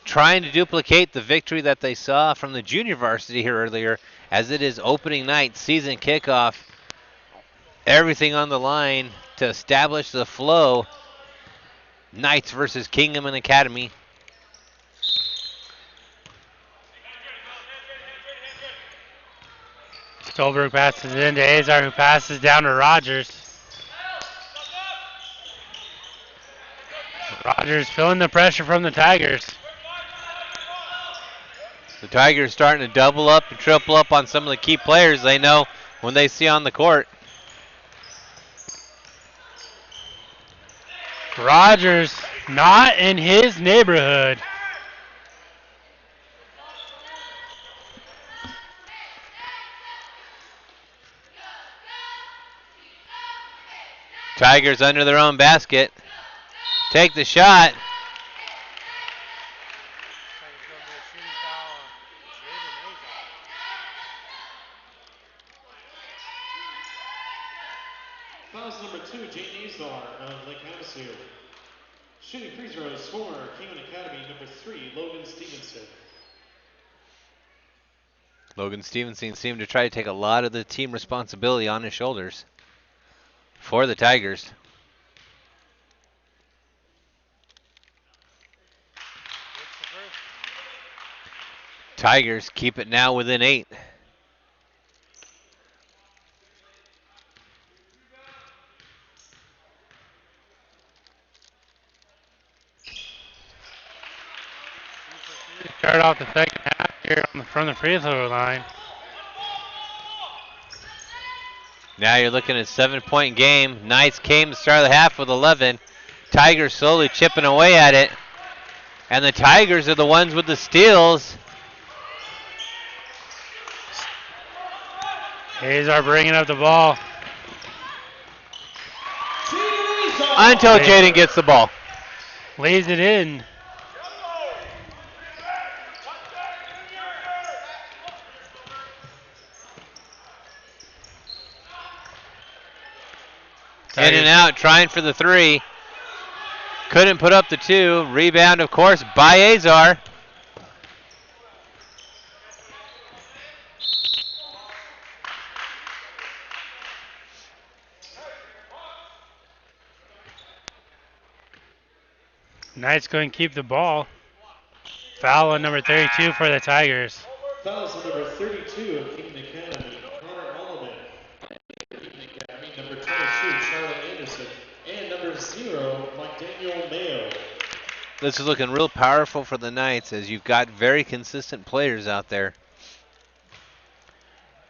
A: trying to duplicate the victory that they saw from the junior varsity here earlier, as it is opening night, season kickoff. Everything on the line to establish the flow. Knights versus Kingman Academy.
B: Stolberg passes it into Azar, who passes down to Rogers. Rogers feeling the pressure from the Tigers.
A: The Tigers starting to double up and triple up on some of the key players they know when they see on the court.
B: Rogers not in his neighborhood.
A: Tigers under their own basket. Take the shot.
C: Fouls number 2, Jane Azar of Lake Havasu. Shooting free throws for Kingman Academy, number 3, Logan Stevenson.
A: Logan Stevenson seemed to try to take a lot of the team responsibility on his shoulders for the Tigers. Tigers keep it now within 8.
B: Start off the second half here from the free throw line.
A: Now you're looking at a 7-point game. Knights came to start of the half with 11. Tigers slowly chipping away at it. And the Tigers are the ones with the steals.
B: Azar bringing up the ball.
A: Until Jaden gets the ball.
B: Lays it in.
A: In and out, trying for the 3. Couldn't put up the 2. Rebound, of course, by Azar.
B: Knights going to keep the ball. Foul on number 32 for the Tigers.
C: Fouls on number 32 of Kingman Academy, Connor Oliver. Kingman Academy, number 22, Charlotte Anderson. And number 0, McDaniel Mayo.
A: This is looking real powerful for the Knights as you've got very consistent players out there.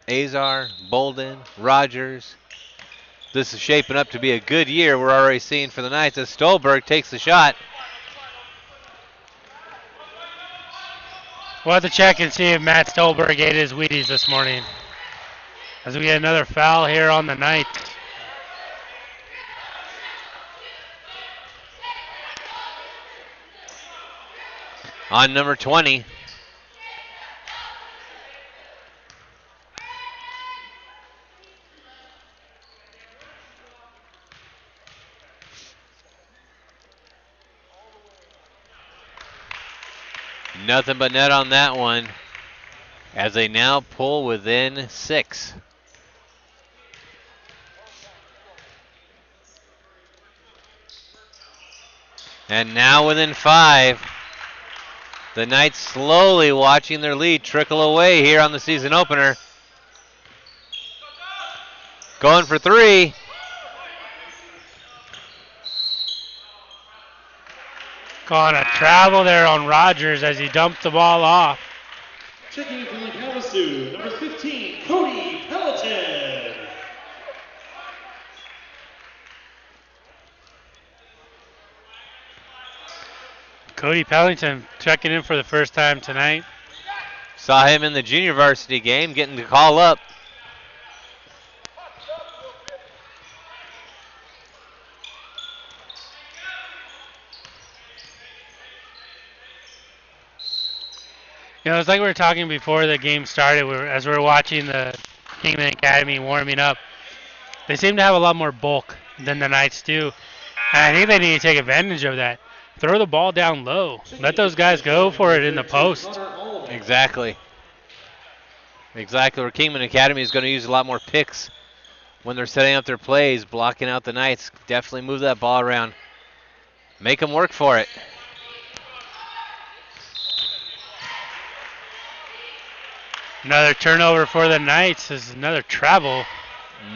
A: Azar, Bolden, Rogers. This is shaping up to be a good year we're already seeing for the Knights as Stolberg takes the shot.
B: We'll have to check and see if Matt Stolberg ate his Wheaties this morning. As we get another foul here on the Knights.
A: On number 20. Nothing but net on that one as they now pull within 6. And now within 5. The Knights slowly watching their lead trickle away here on the season opener. Going for 3.
B: Going to travel there on Rogers as he dumped the ball off.
C: Checking from Havasu, number 15, Cody Pelletin.
B: Cody Pellington checking in for the first time tonight.
A: Saw him in the junior varsity game getting the call up.
B: You know, it's like we were talking before the game started, as we were watching the Kingman Academy warming up. They seem to have a lot more bulk than the Knights do. And I think they need to take advantage of that. Throw the ball down low. Let those guys go for it in the post.
A: Exactly. Exactly. Where Kingman Academy is going to use a lot more picks when they're setting up their plays, blocking out the Knights. Definitely move that ball around. Make them work for it.
B: Another turnover for the Knights is another travel.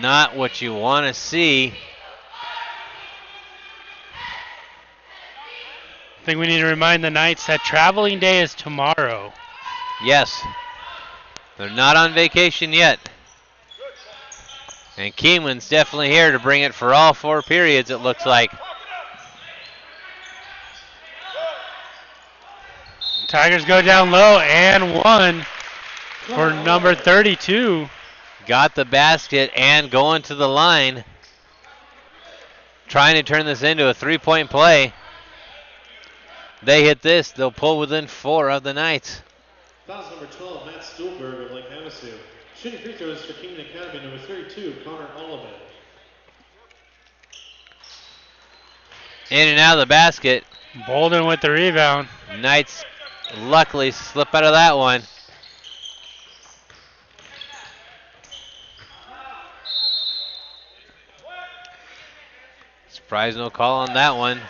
A: Not what you want to see.
B: I think we need to remind the Knights that traveling day is tomorrow.
A: Yes. They're not on vacation yet. And Kingman's definitely here to bring it for all 4 periods, it looks like.
B: Tigers go down low and 1 for number 32.
A: Got the basket and going to the line. Trying to turn this into a 3-point play. They hit this, they'll pull within 4 of the Knights.
C: Fouls number 12, Matt Stuhlberg of Lake Havasu. Shooting free throws for Kingman Academy, number 32, Connor Oliver.
A: In and out of the basket.
B: Bolden with the rebound.
A: Knights luckily slip out of that one. Surprise, no call on that one.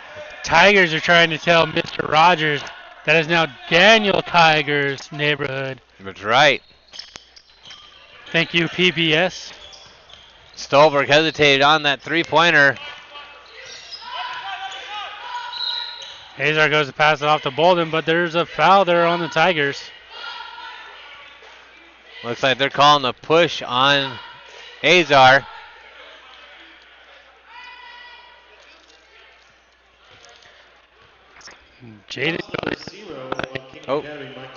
B: Tigers are trying to tell Mr. Rogers that is now Daniel Tiger's neighborhood.
A: That's right.
B: Thank you, PBS.
A: Stolberg hesitated on that 3-pointer.
B: Azar goes to pass it off to Bolden, but there's a foul there on the Tigers.
A: Looks like they're calling a push on Azar.
B: Jaden.
A: Oh,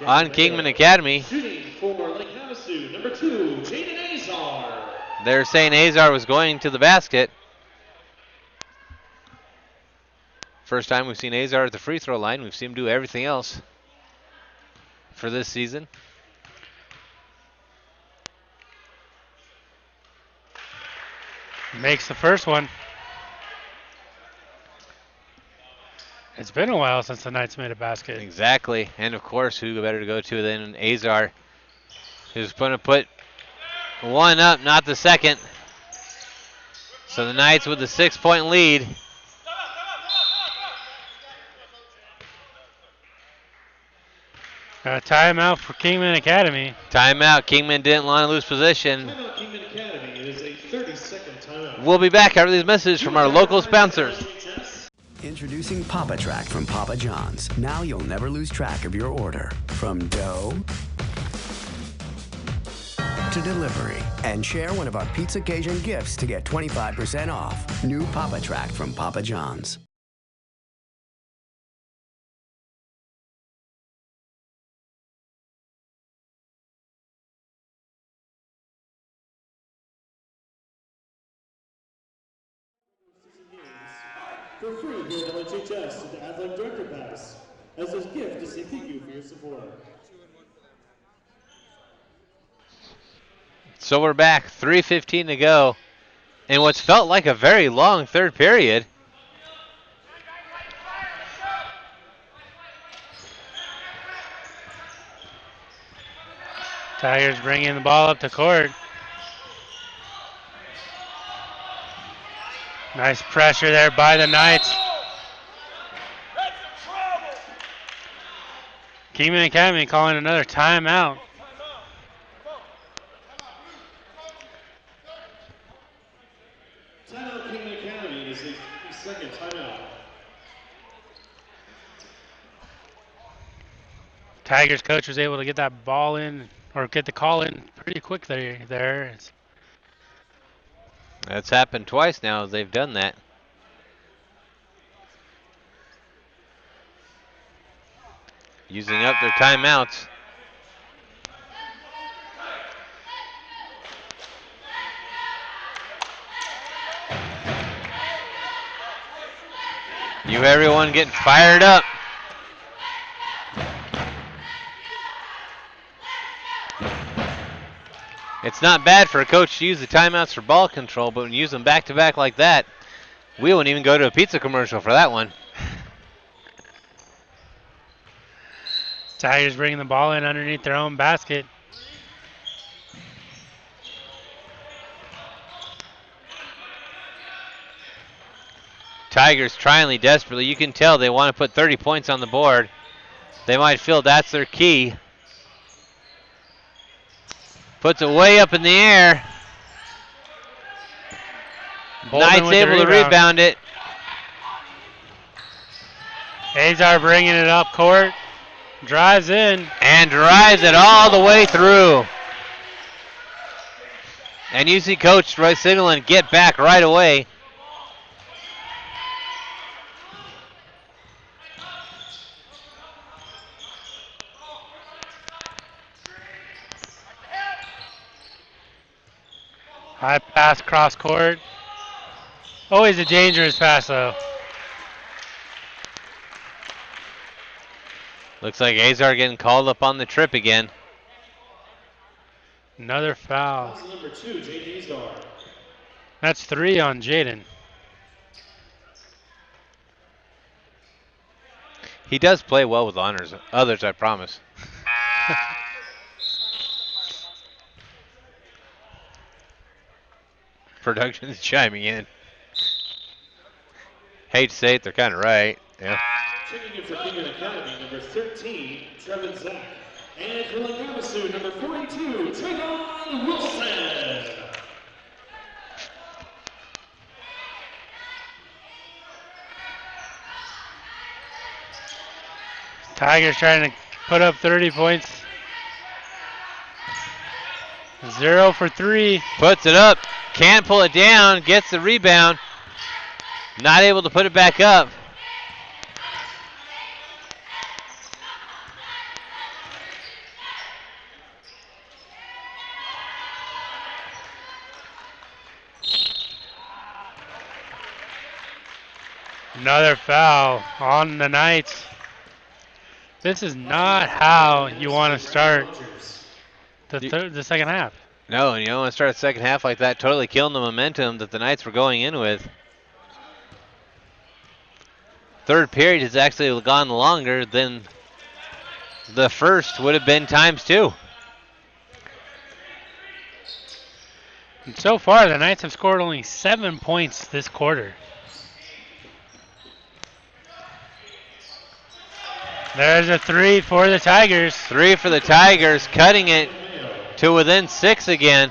A: on Kingman Academy.
C: Shooting for Lake Havasu, number 2, Jaden Azar.
A: They're saying Azar was going to the basket. First time we've seen Azar at the free throw line. We've seen him do everything else for this season.
B: Makes the first one. It's been a while since the Knights made a basket.
A: Exactly. And of course, who better to go to than Azar, who's going to put one up, not the second. So the Knights with the 6-point lead.
B: A timeout for Kingman Academy.
A: Timeout. Kingman didn't want to lose position.
C: Timeout Kingman Academy. It is a 30-second timeout.
A: We'll be back after these messages from our local sponsors.
D: Introducing Papa Track from Papa John's. Now you'll never lose track of your order. From dough to delivery. And share one of our Pizza Cajun gifts to get 25% off. New Papa Track from Papa John's.
C: For free here at LHHS with the Athletic Director Pass. As a gift to say thank you for your support.
A: So we're back, 3:15 to go, in what's felt like a very long third period.
B: Tigers bringing the ball up to court. Nice pressure there by the Knights. Kingman Academy calling another timeout.
C: Timeout, Kingman Academy. It is a 3-second timeout.
B: Tigers coach was able to get that ball in, or get the call in pretty quick there.
A: That's happened twice now. They've done that. Using up their timeouts. You everyone getting fired up. It's not bad for a coach to use the timeouts for ball control, but when you use them back to back like that, we wouldn't even go to a pizza commercial for that one.
B: Tigers bringing the ball in underneath their own basket.
A: Tigers trying desperately. You can tell they want to put 30 points on the board. They might feel that's their key. Puts it way up in the air. Knights able to rebound it.
B: Azar bringing it up court. Drives in.
A: And drives it all the way through. And you see Coach Roy signaling get back right away.
B: High pass cross court. Always a dangerous pass though.
A: Looks like Azar getting called up on the trip again.
B: Another foul.
C: That's number 2, Jaden Azar.
B: That's 3 on Jaden.
A: He does play well with others, I promise. Production's chiming in. Hate to say it, they're kind of right. Yeah.
C: Checking in for Kingman Academy, number 13, Trevin Zach. And for Havasu, number 42, Trayvon Wilson.
B: Tigers trying to put up 30 points. 0 for 3.
A: Puts it up. Can't pull it down. Gets the rebound. Not able to put it back up.
B: Another foul on the Knights. This is not how you want to start the second half.
A: No, you don't want to start the second half like that, totally killing the momentum that the Knights were going in with. Third period has actually gone longer than the first would have been times 2.
B: And so far, the Knights have scored only 7 points this quarter. There's a 3 for the Tigers.
A: 3 for the Tigers, cutting it to within 6 again.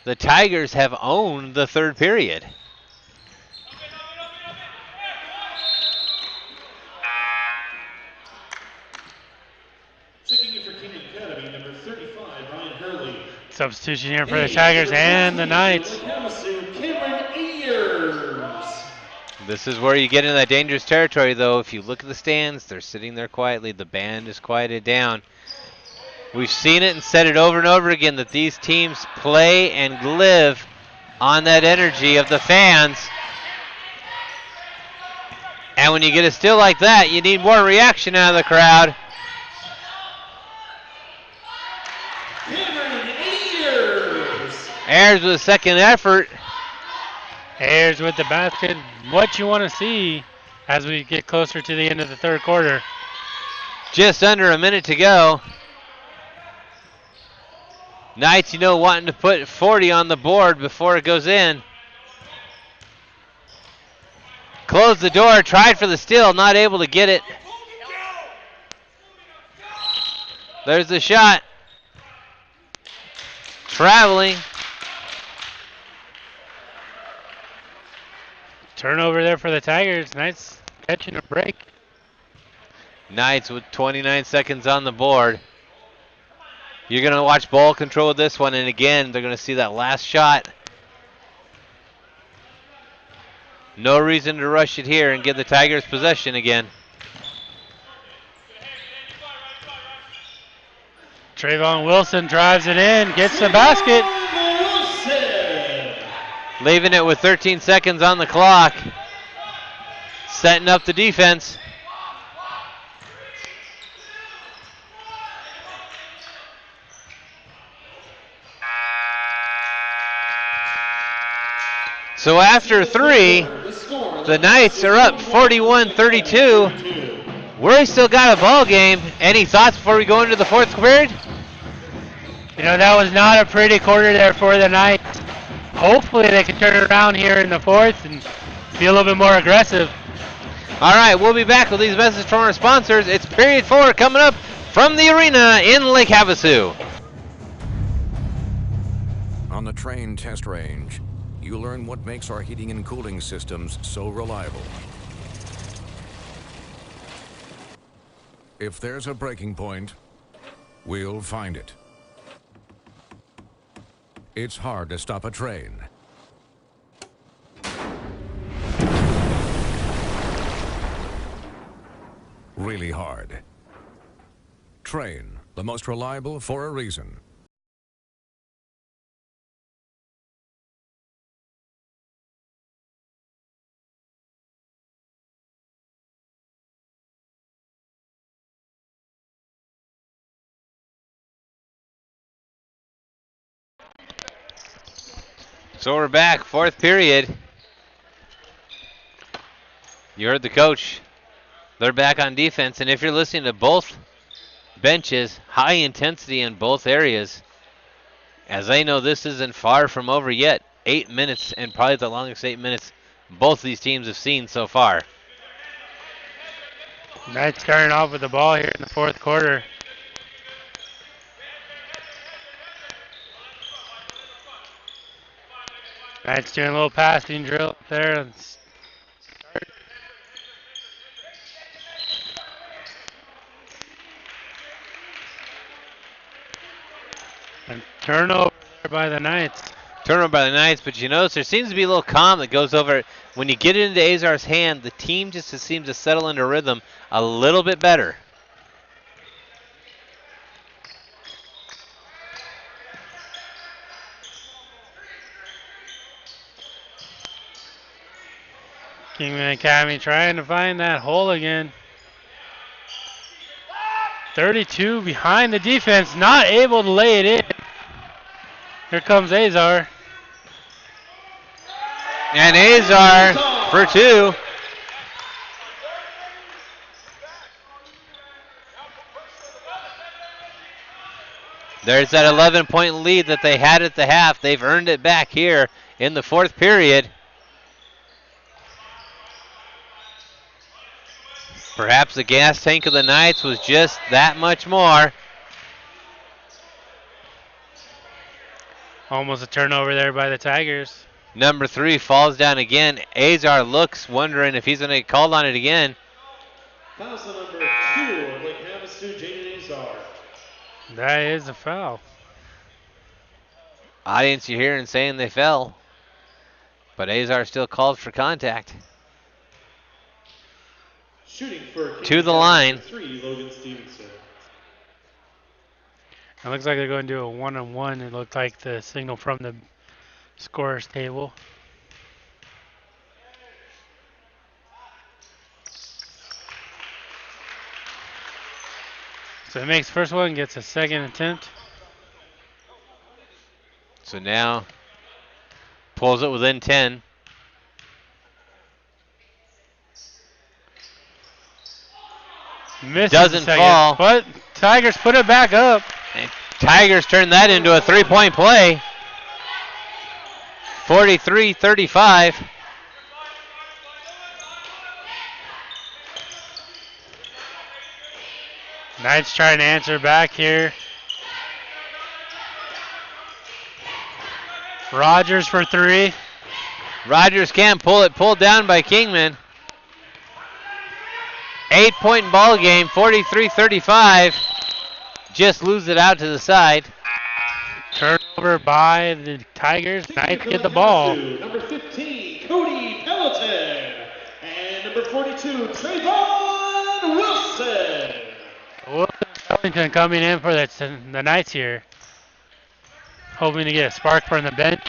A: The Tigers have owned the third period.
C: Checking in for Kingman Academy, number 35, Ryan Hurley.
B: Substitution here for the Tigers and the Knights.
C: Havasu, Cameron Ayers.
A: This is where you get into that dangerous territory, though. If you look at the stands, they're sitting there quietly. The band is quieted down. We've seen it and said it over and over again that these teams play and live on that energy of the fans. And when you get a still like that, you need more reaction out of the crowd.
C: Cameron Ayers.
A: Ayers with a second effort.
B: Ayers with the basket. What you want to see as we get closer to the end of the third quarter.
A: Just under a minute to go. Knights, wanting to put 40 on the board before it goes in. Closed the door, tried for the steal, not able to get it. There's the shot. Traveling.
B: Turnover there for the Tigers. Nice catching a break.
A: Knights with 29 seconds on the board. You're going to watch ball control of this one, and again, they're going to see that last shot. No reason to rush it here and give the Tigers possession again.
B: Trayvon Wilson drives it in, gets the basket.
A: Leaving it with 13 seconds on the clock. Setting up the defense. So after 3, the Knights are up 41-32. We're still got a ball game. Any thoughts before we go into the fourth period?
B: That was not a pretty quarter there for the Knights. Hopefully they can turn it around here in the fourth and be a little bit more aggressive.
A: All right, we'll be back with these messages from our sponsors. It's period 4 coming up from the arena in Lake Havasu.
E: On the train test range, you learn what makes our heating and cooling systems so reliable. If there's a breaking point, we'll find it. It's hard to stop a train. Really hard. Train, the most reliable for a reason.
A: So we're back, fourth period. You heard the coach. They're back on defense, and if you're listening to both benches, high intensity in both areas. As I know, this isn't far from over yet. 8 minutes, and probably the longest 8 minutes both these teams have seen so far.
B: Knights starting off with the ball here in the fourth quarter. Knights doing a little passing drill up there. And turnover there by the Knights.
A: Turnover by the Knights, but you notice there seems to be a little calm that goes over it. When you get it into Azar's hand, the team just seems to settle into rhythm a little bit better.
B: Kingman Academy trying to find that hole again. 32 behind the defense, not able to lay it in. Here comes Azar.
A: And Azar for 2. There's that 11-point lead that they had at the half. They've earned it back here in the fourth period. Perhaps the gas tank of the Knights was just that much more.
B: Almost a turnover there by the Tigers.
A: Number 3 falls down again. Azar looks, wondering if he's going to get called on it again.
C: Foul number 2 of Lake Havasu, Jaden Azar.
B: That is a foul.
A: Audience, you're hearing saying they fell. But Azar still called for contact.
C: Shooting for
A: To the line.
C: 3, Logan Stevenson.
B: It looks like they're going to do a one-on-one. It looked like the signal from the scorer's table. So he makes first one, gets a second attempt.
A: So now pulls it within 10.
B: Misses
A: Doesn't
B: the second,
A: fall.
B: but Tigers put it back up.
A: Tigers turn that into a 3-point play. 43-35.
B: Knights trying to answer back here. Rogers for 3.
A: Rogers can't pull it. Pulled down by Kingman. 8-point ball game, 43-35. Just lose it out to the side.
B: Turnover by the Tigers. Knights get the ball.
C: Number 15, Cody Pelletin. And number 42, Trayvon Wilson.
B: Wellington coming in for the Knights here. Hoping to get a spark from the bench.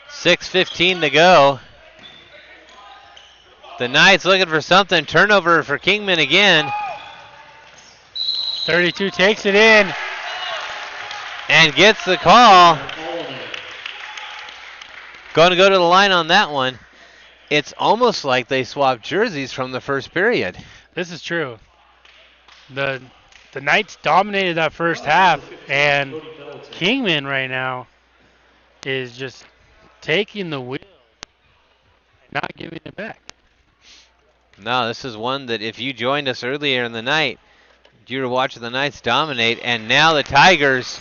A: .6:15 to go. The Knights looking for something. Turnover for Kingman again.
B: 32 takes it in.
A: And gets the call. Going to go to the line on that one. It's almost like they swapped jerseys from the first period.
B: This is true. The Knights dominated that first half, and Kingman right now is just taking the wheel and not giving it back.
A: No, this is one that if you joined us earlier in the night, you were watching the Knights dominate, and now the Tigers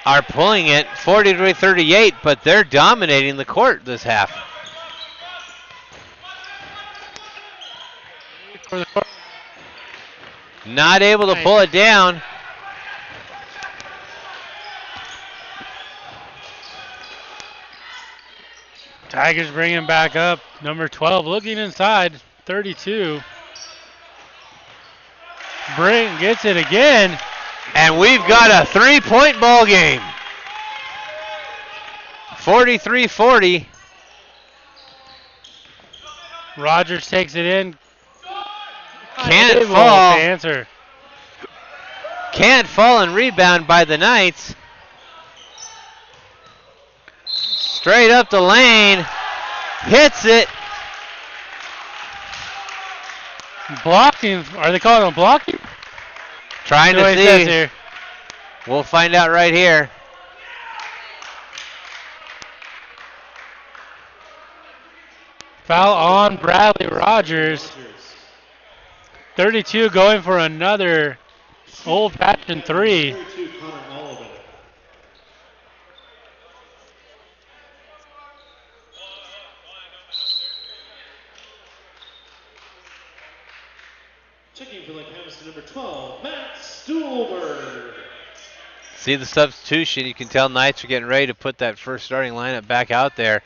A: are pulling it 40-38, but they're dominating the court this half. Not able to pull it down.
B: Tigers bring him back up. Number 12 looking inside. 32. Gets it again.
A: And we've got a 3-point ball game. 43-40.
B: Rogers takes it in.
A: Can't
B: Able
A: fall.
B: to answer.
A: Can't fall and rebound by the Knights. Straight up the lane. Hits it.
B: Blocking. Are they calling him blocking?
A: Trying
B: That's
A: to
B: what it says
A: see.
B: here.
A: We'll find out right here.
B: Foul on Bradley Rogers. 32 going for another old-fashioned 3.
C: Checking for Havasu number 12, Matt Stuhlberg.
A: See the substitution. You can tell Knights are getting ready to put that first starting lineup back out there.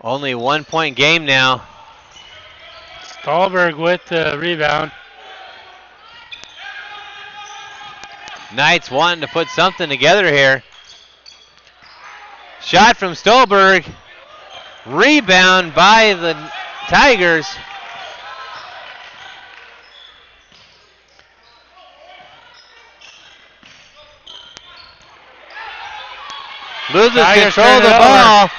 A: Only 1-point game now.
B: Stolberg with the rebound.
A: Knights wanting to put something together here. Shot from Stolberg. Rebound by the Tigers. Loses
B: Tigers
A: control of
B: turn
A: the
B: it
A: ball.
B: over.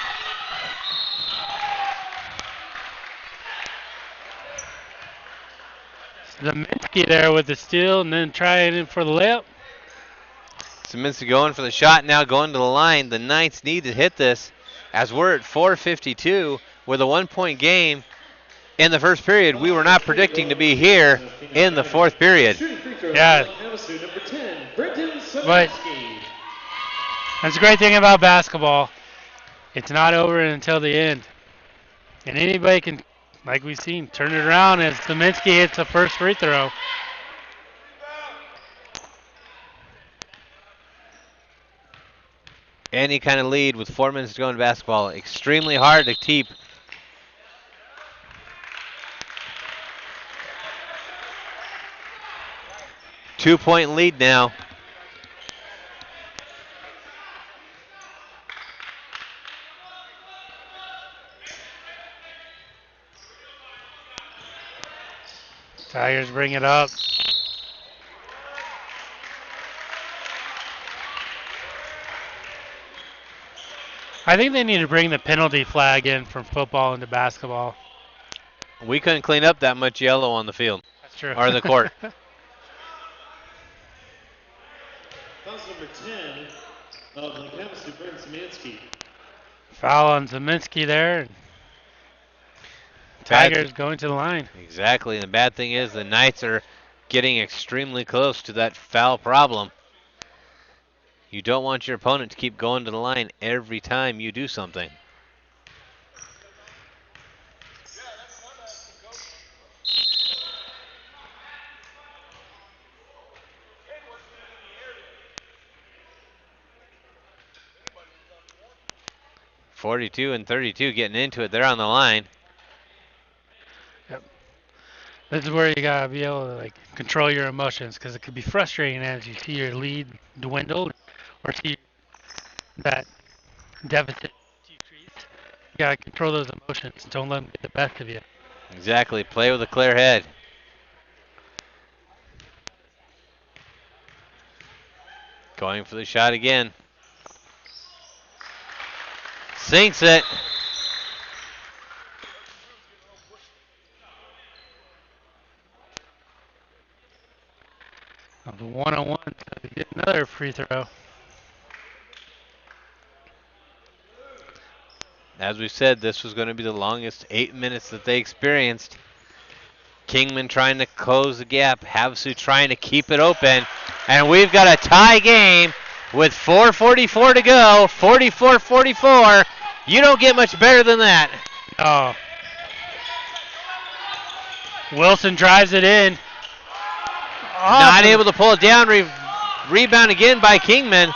B: Zeminski there with the steal and then trying in for the layup.
A: Zeminski going for the shot now, going to the line. The Knights need to hit this as we're at 4:52 with a 1-point game in the first period. We were not predicting to be here in the fourth period.
B: Yeah. But that's the great thing about basketball. It's not over until the end. And anybody can, like we've seen, turn it around as Zeminski hits the first free throw.
A: Any kind of lead with 4 minutes to go in basketball, extremely hard to keep. Two-point lead now.
B: Tigers bring it up. I think they need to bring the penalty flag in from football into basketball.
A: We couldn't clean up that much yellow on the field
B: That's true.
A: or the court.
C: Foul number 10 of the Havasu, Brent Szymanski.
B: Foul on Zeminski there. Tigers going to the line.
A: Exactly. And the bad thing is the Knights are getting extremely close to that foul problem. You don't want your opponent to keep going to the line every time you do something. .42 and 32 getting into it. They're on the line.
B: Yep. This is where you gotta be able to like control your emotions, because it could be frustrating as you see your lead dwindle or see that deficit decrease. You gotta control those emotions. Don't let them get the best of you.
A: Exactly. Play with a clear head. Going for the shot again. Sinks it.
B: The one-on-one to get another free throw.
A: As we said, this was going to be the longest 8 minutes that they experienced. Kingman trying to close the gap. Havasu trying to keep it open. And we've got a tie game with 4:44 to go. 44-44. You don't get much better than that.
B: Oh. Wilson drives it in.
A: Not able to pull it down. Rebound again by Kingman.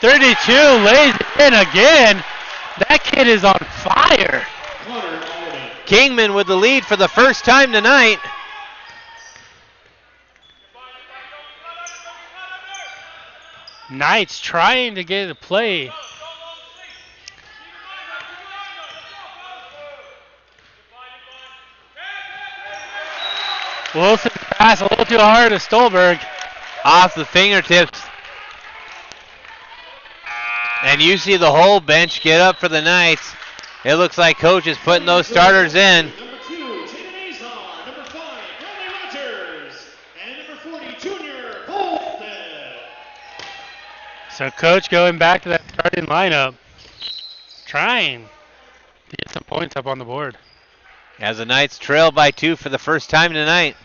B: 32 lays it in again. That kid is on fire.
A: Kingman with the lead for the first time tonight.
B: Knights trying to get a play. Wilson pass a little too hard to Stolberg.
A: Off the fingertips. And you see the whole bench get up for the Knights. It looks like coach is putting those starters in.
C: Number 2, Jaden Azar. Number 5, Bradley Rogers. And number 40, Junior Holstead.
B: So coach going back to that starting lineup, trying to get some points up on the board.
A: As the Knights trail by 2 for the first time tonight.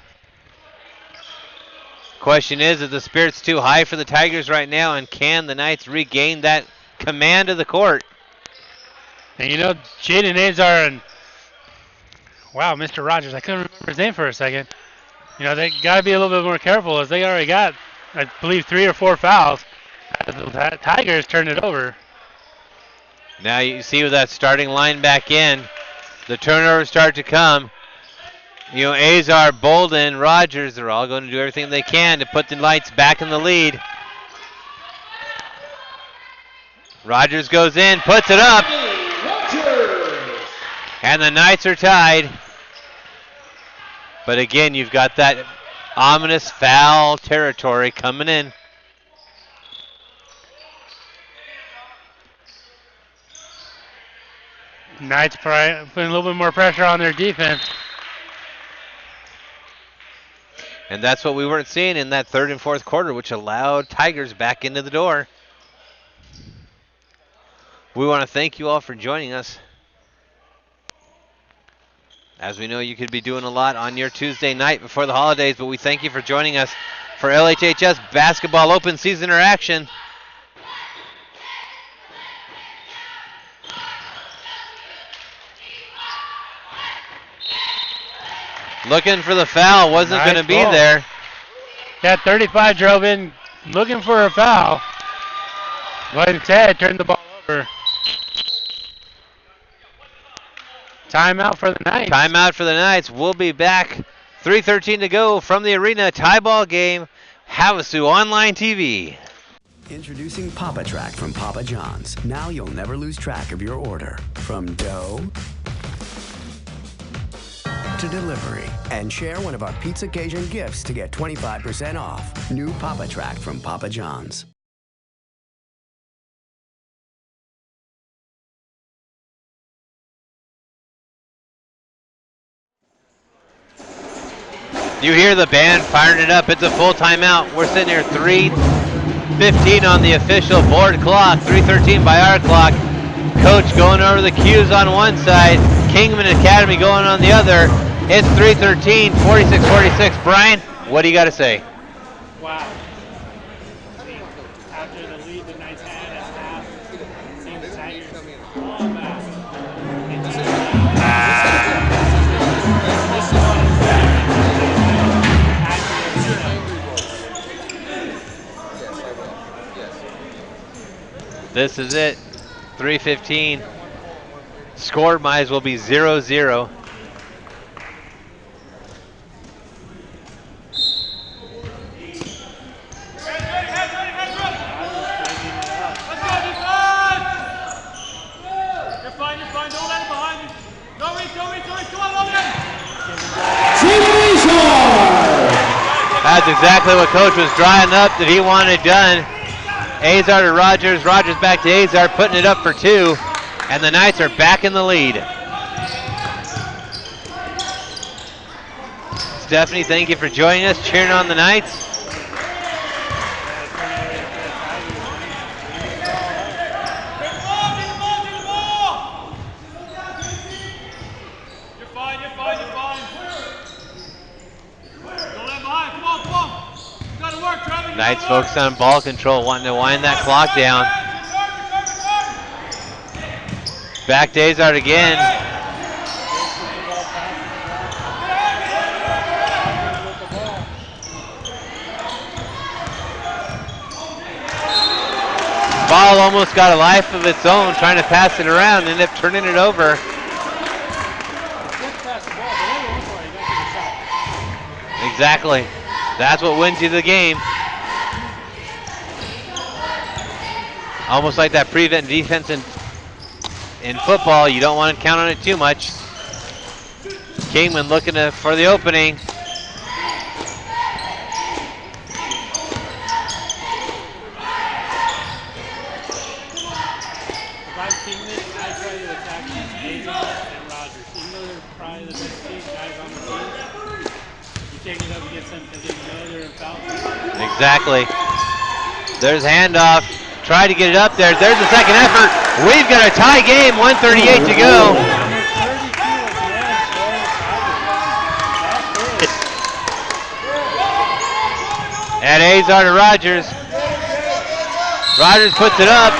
A: Question is the spirit's too high for the Tigers right now, and can the Knights regain that command of the court?
B: And you know, Jaden Azar and, wow, Mr. Rogers, I couldn't remember his name for a second. You know, they got to be a little bit more careful, as they already got, I believe, 3 or 4 fouls. The Tigers turned it over.
A: Now you see with that starting line back in, the turnovers start to come. You know, Azar, Bolden, Rogers, they're all going to do everything they can to put the Knights back in the lead. Rogers goes in, puts it up. And the Knights are tied. But again, you've got that ominous foul territory coming in.
B: Knights putting a little bit more pressure on their defense.
A: And that's what we weren't seeing in that third and fourth quarter, which allowed Tigers back into the door. We want to thank you all for joining us. As we know, you could be doing a lot on your Tuesday night before the holidays, but we thank you for joining us for LHHS Basketball Open Season Action. Looking for the foul, wasn't going to be there.
B: Yeah, 35 drove in looking for a foul, but instead turned the ball over. Timeout for the Knights.
A: Timeout for the Knights. We'll be back. 3:13 to go from the arena. Tie ball game. Havasu Online TV.
D: Introducing Papa Track from Papa John's. Now you'll never lose track of your order. From dough to delivery. And share one of our Pizza Occasion gifts to get 25% off. New Papa Track from Papa John's.
A: You hear the band firing it up. It's a full timeout. We're sitting here 3:15 on the official board clock, 3:13 by our clock. Coach going over the cues on one side, Kingman Academy going on the other. It's 3:13, 46-46. Brian, what do you got to say?
B: Wow. After the lead the Knights had at half, seeing the Tigers fall back.
A: This is it. 3:15. Score might as well be 0-0. That's exactly what Coach was drying up that he wanted done. Azar to Rogers, Rogers back to Azar, putting it up for 2, and the Knights are back in the lead. Stephanie, thank you for joining us, cheering on the Knights. Knights focused on ball control, wanting to wind that clock down. Back to Azard again. Ball almost got a life of its own, trying to pass it around, and ended up turning it over. Exactly. That's what wins you the game. Almost like that prevent defense in football. You don't want to count on it too much. Kingman looking for the opening.
B: If I'm Kingman, I try to attack Azar and Rogers. Even though they're probably the best guys on the team, you take it up against them because they know they're in foul.
A: Exactly. There's handoff. Try to get it up there. There's the second effort. We've got a tie game, 1:38 to go. At Azar to Rogers. Rogers puts it up.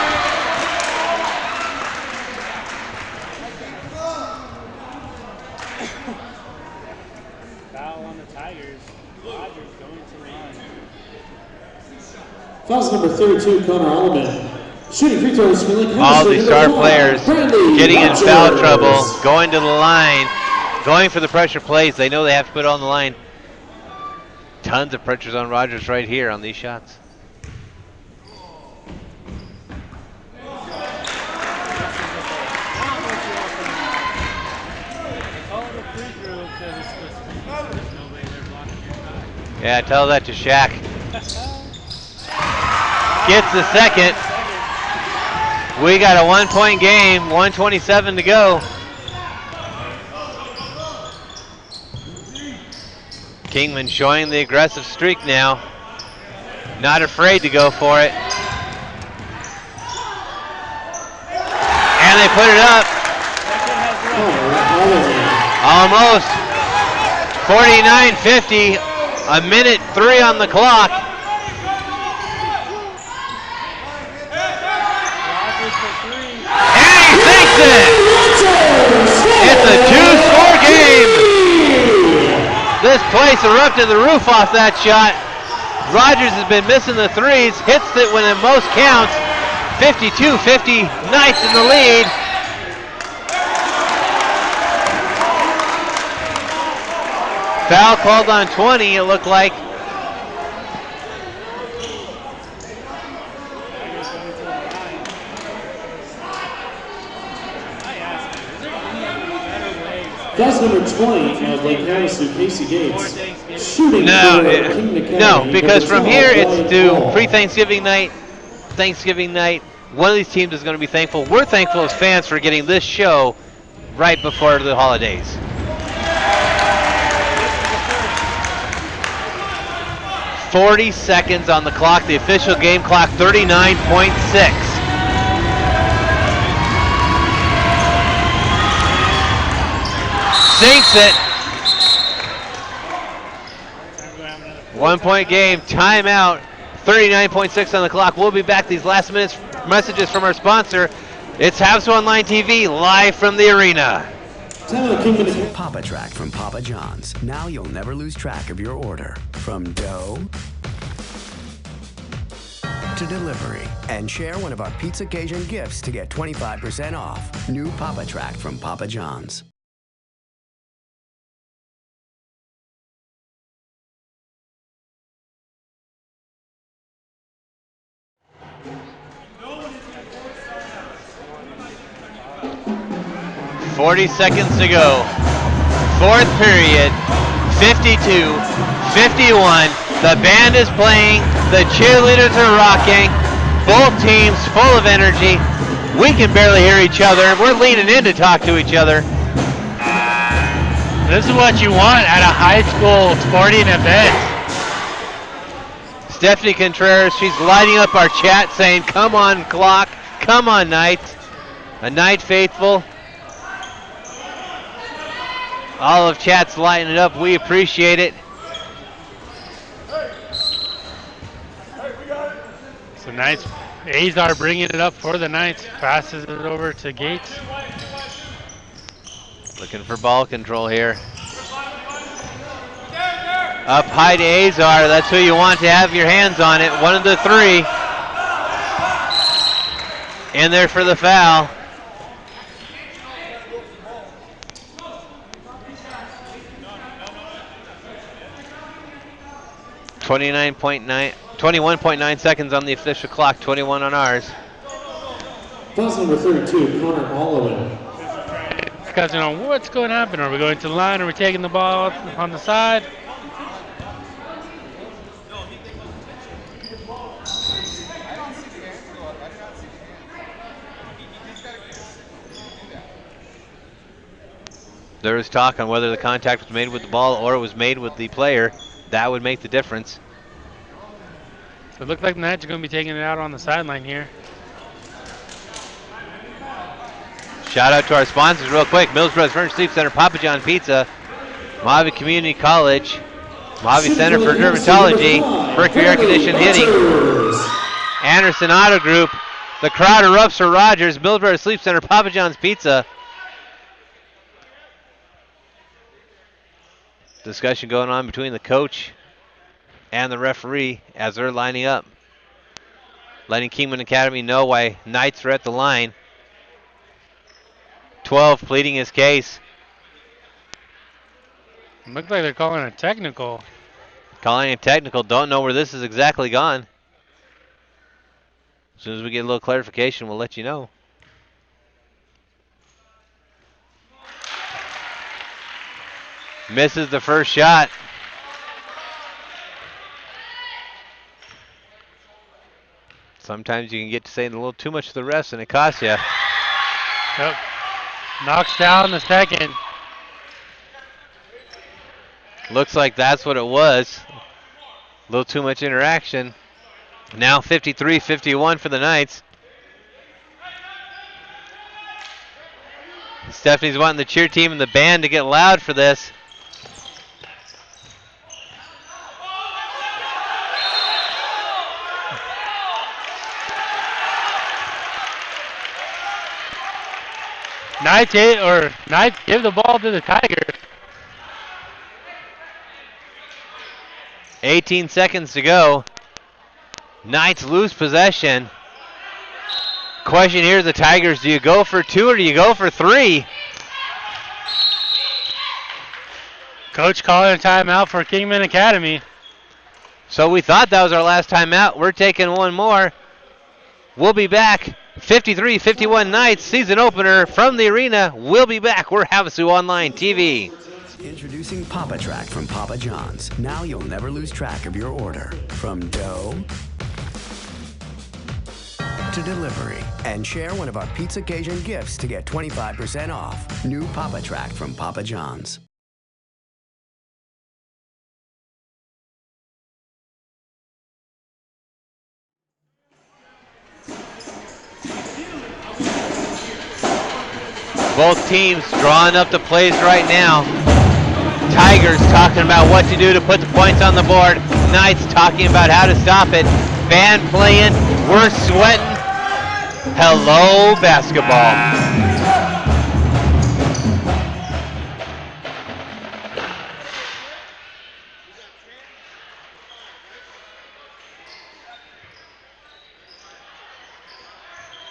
B: Foul on the Tigers. Rogers going to line.
C: Fouls number 32, Connor Allman. Shooting free throws for Lake
A: All
C: Havasu,
A: these star
C: number 1,
A: players
C: Brandy
A: getting in foul
C: Rogers.
A: trouble, going to the line, going for the pressure plays. They know they have to put it on the line. Tons of pressures on Rogers right here on these shots. Yeah, tell that to Shaq. Gets the second. We got a 1-point game, 1:27 to go. Kingman showing the aggressive streak now. Not afraid to go for it. And they put it up. Almost. 49-50. A minute 3 on the clock. And he sinks it. It's a 2-score game. This place erupted the roof off that shot. Rogers has been missing the threes, hits it when it most counts. 52-50, Knights in the lead. Foul called on 20, it looked like.
C: That's number 20 of Lake Havasu, Casey Gates. Shooting
A: No,
C: for Kingman Academy,
A: no, because
C: number
A: from here
C: 12,
A: it's
C: Ryan
A: to
C: Hall.
A: pre-Thanksgiving night, Thanksgiving night. One of these teams is going to be thankful. We're thankful as fans for getting this show right before the holidays. 40 seconds on the clock. The official game clock, 39.6. Sinks it. 1 point game, timeout, 39.6 on the clock. We'll be back. These last minutes messages from our sponsor. It's Havasu Online TV, live from the arena.
D: Papa Track from Papa John's. Now you'll never lose track of your order. From dough to delivery. And share one of our Pizza Cajun gifts to get 25% off. New Papa Track from Papa John's.
A: .40 seconds to go. Fourth period, 52-51. The band is playing, the cheerleaders are rocking, both teams full of energy. We can barely hear each other. We're leaning in to talk to each other.
B: This is what you want at a high school sporting event.
A: Stephanie Contreras, she's lighting up our chat saying, come on clock, come on Knights. A Knight faithful. All of chat's lighting it up. We appreciate it.
B: So Knights, Azar bringing it up for the Knights. Passes it over to Gates.
A: Looking for ball control here. Up high to Azar. That's who you want to have your hands on it. One of the three. In there for the foul. .21.9 seconds on the official clock, 21 on ours.
C: Plus number 32, Connor Holloway.
B: Guys, you know what's going to happen. Are we going to the line? Are we taking the ball on the side?
A: There was talk on whether the contact was made with the ball or it was made with the player. That would make the difference.
B: So it looks like the Knights are going to be taking it out on the sideline here.
A: Shout out to our sponsors real quick. Millsboro's Furniture Sleep Center, Papa John Pizza, Mojave Community College, Mojave Center for Dermatology, Mercury Air Conditioned Heating, Anderson Auto Group, the crowd erupts for Rogers, Millsboro Sleep Center, Papa John's Pizza. Discussion going on between the coach and the referee as they're lining up. Letting Kingman Academy know why Knights are at the line. 12 pleading his case.
B: Looks like they're calling a technical.
A: Calling a technical. Don't know where this is exactly gone. As soon as we get a little clarification, we'll let you know. Misses the first shot. Sometimes you can get to saying a little too much to the refs and it costs you.
B: Yep. Knocks down the second.
A: Looks like that's what it was. A little too much interaction. Now 53-51 for the Knights. Stephanie's wanting the cheer team and the band to get loud for this.
B: Knights give the ball to the Tigers.
A: 18 seconds to go. Knights lose possession. Question here is the Tigers, do you go for two or do you go for three?
B: Coach calling a timeout for Kingman Academy.
A: So we thought that was our last timeout. We're taking one more. We'll be back. 53-51 Knights, season opener from the arena. We'll be back. We're Havasu Online TV.
D: Introducing Papa Track from Papa John's. Now you'll never lose track of your order. From dough to delivery. And share one of our Pizza Cajun gifts to get 25% off. New Papa Track from Papa John's.
A: Both teams drawing up the plays right now. Tigers talking about what to do to put the points on the board. Knights talking about how to stop it. Band playing. We're sweating. Hello, basketball.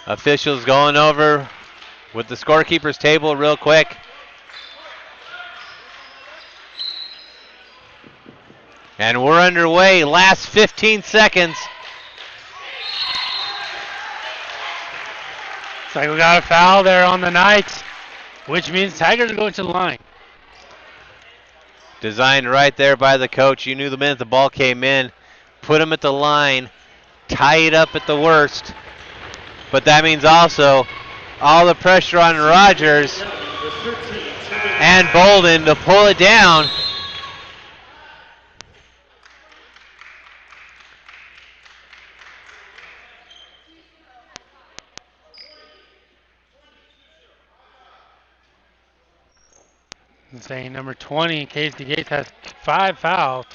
A: Officials going over with the scorekeeper's table real quick. And we're underway. Last 15 seconds.
B: Looks like we got a foul there on the Knights, which means Tigers are going to the line.
A: Designed right there by the coach. You knew the minute the ball came in. Put them at the line. Tie it up at the worst. But that means also all the pressure on Rogers and Bolden to pull it down.
B: I'm saying number 20, Casey Gates, has 5 fouls.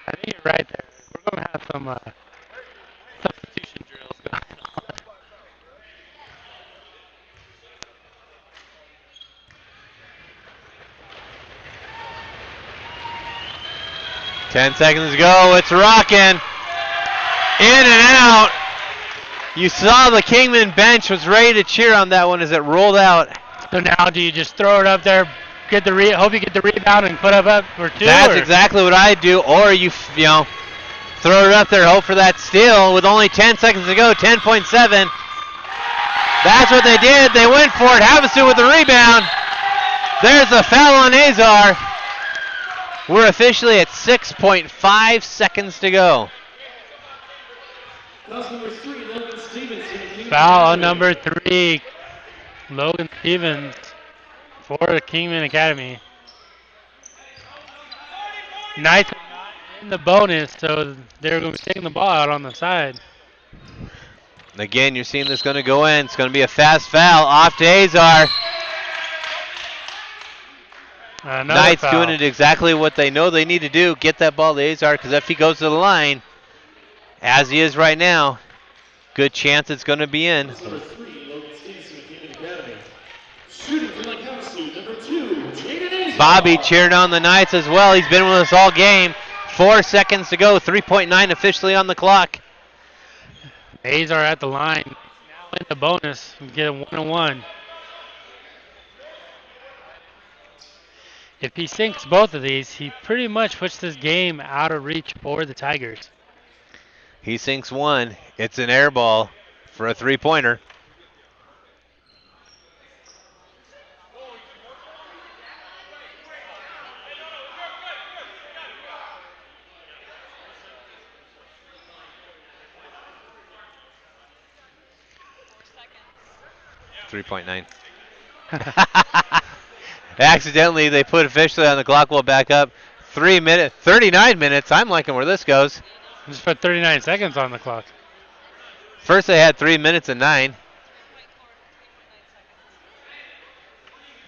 B: I think you're right there. We're going to have some substitution drills going on.
A: 10 seconds to go. It's rocking. In and out. You saw the Kingman bench was ready to cheer on that one as it rolled out.
B: So now do you just throw it up there, hope you get the rebound and put up for 2?
A: That's exactly what I do. Or you throw it up there, hope for that steal with only 10 seconds to go, 10.7. That's what they did. They went for it. Havasu with the rebound. There's a foul on Azar. We're officially at 6.5 seconds to go.
B: Foul on number 3, Logan Stevens for the Kingman Academy. Knights are not in the bonus, so they're going to be taking the ball out on the side.
A: Again, you're seeing this going to go in. It's going to be a fast foul off to Azar. Knights
B: foul.
A: doing it exactly what they know they need to do. Get that ball to Azar, because if he goes to the line, as he is right now, good chance it's going to be in. Bobby cheering on the Knights as well. He's been with us all game. 4 seconds to go. 3.9 officially on the clock.
B: A's are at the line. Now in the bonus. We get a 1-1. If he sinks both of these, he pretty much puts this game out of reach for the Tigers.
A: He sinks one. It's an air ball for a three-pointer. .9. Accidentally, they put officially on the clock. Will back up. 39 minutes. I'm liking where this goes.
B: Just put 39 seconds on the clock.
A: First they had 3 minutes and 9.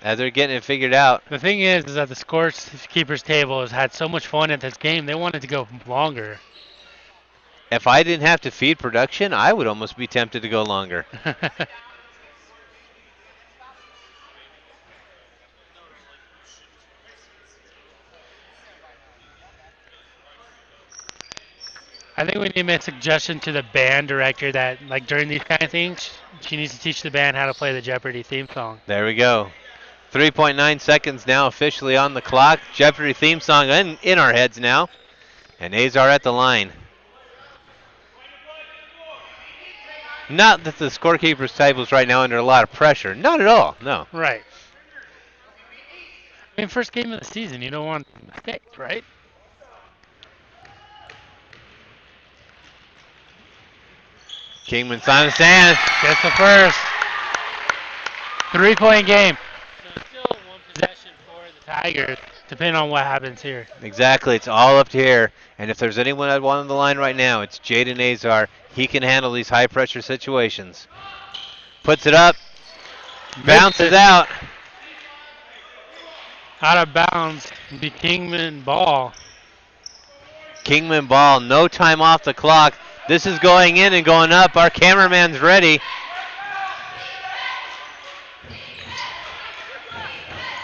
A: As they're getting it figured out.
B: The thing is that the scorekeeper's table has had so much fun at this game, they wanted to go longer.
A: If I didn't have to feed production, I would almost be tempted to go longer.
B: I think we need to make a suggestion to the band director that, like, during these kind of things, she needs to teach the band how to play the Jeopardy theme song.
A: There we go. 3.9 seconds now officially on the clock. Jeopardy theme song in our heads now. And Azar at the line. Not that the scorekeeper's table is right now under a lot of pressure. Not at all, no.
B: Right. I mean, first game of the season, you don't want mistakes, right?
A: Kingman Simon Sand
B: gets the first. 3-point game. So still one possession for the Tigers. depending on what happens here.
A: Exactly. It's all up to here. And if there's anyone I'd want on the line right now, it's Jaden Azar. He can handle these high-pressure situations. Puts it up. Bounces out.
B: Out of bounds. Be Kingman ball.
A: Kingman ball. No time off the clock. This is going in and going up. Our cameraman's ready.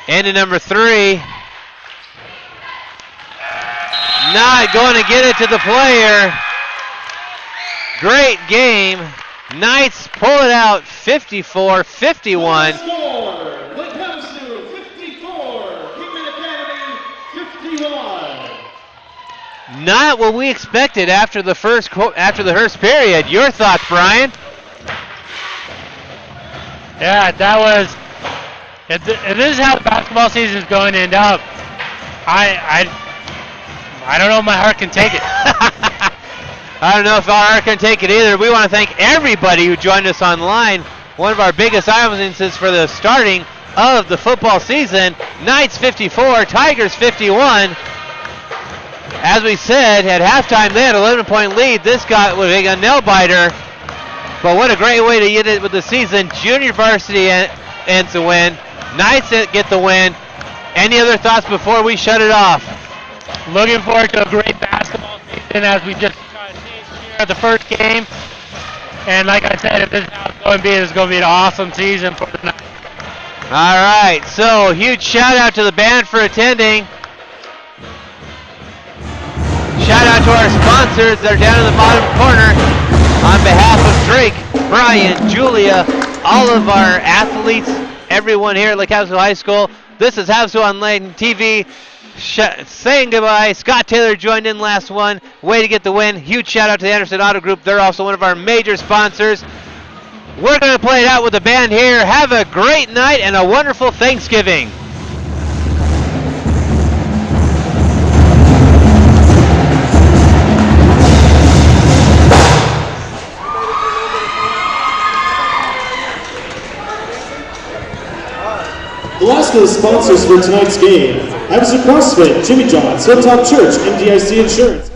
A: Into number 3. Not going to get it to the player. Great game. Knights pull it out 54-51.
C: Score, Lake Havasu 54, Kingman Academy 51.
A: Not what we expected after the first period. Your thoughts, Brian?
B: Yeah, that was. If this is how the basketball season is going to end up, I don't know if my heart can take it.
A: I don't know if our heart can take it either. We want to thank everybody who joined us online. One of our biggest audiences for the starting of the football season. Knights 54, Tigers 51. As we said, at halftime they had an 11-point lead. This got was a nail biter. But what a great way to end it with the season. Junior varsity ends the win. Knights get the win. Any other thoughts before we shut it off?
B: Looking forward to a great basketball season as we just here at the first game. And like I said, if this is how it's going to be, it's going to be an awesome season for the Knights.
A: All right, so huge shout out to the band for attending. Shout out to our sponsors. They're down in the bottom corner. On behalf of Drake, Brian, Julia, all of our athletes, everyone here at Lake Havasu High School, this is Havasu Online TV saying goodbye. Scott Taylor joined in last one. Way to get the win. Huge shout out to the Anderson Auto Group. They're also one of our major sponsors. We're going to play it out with the band here. Have a great night and a wonderful Thanksgiving.
C: Alaska sponsors for tonight's game. Havasu CrossFit, Jimmy John's, Hilltop Church, MDIC Insurance.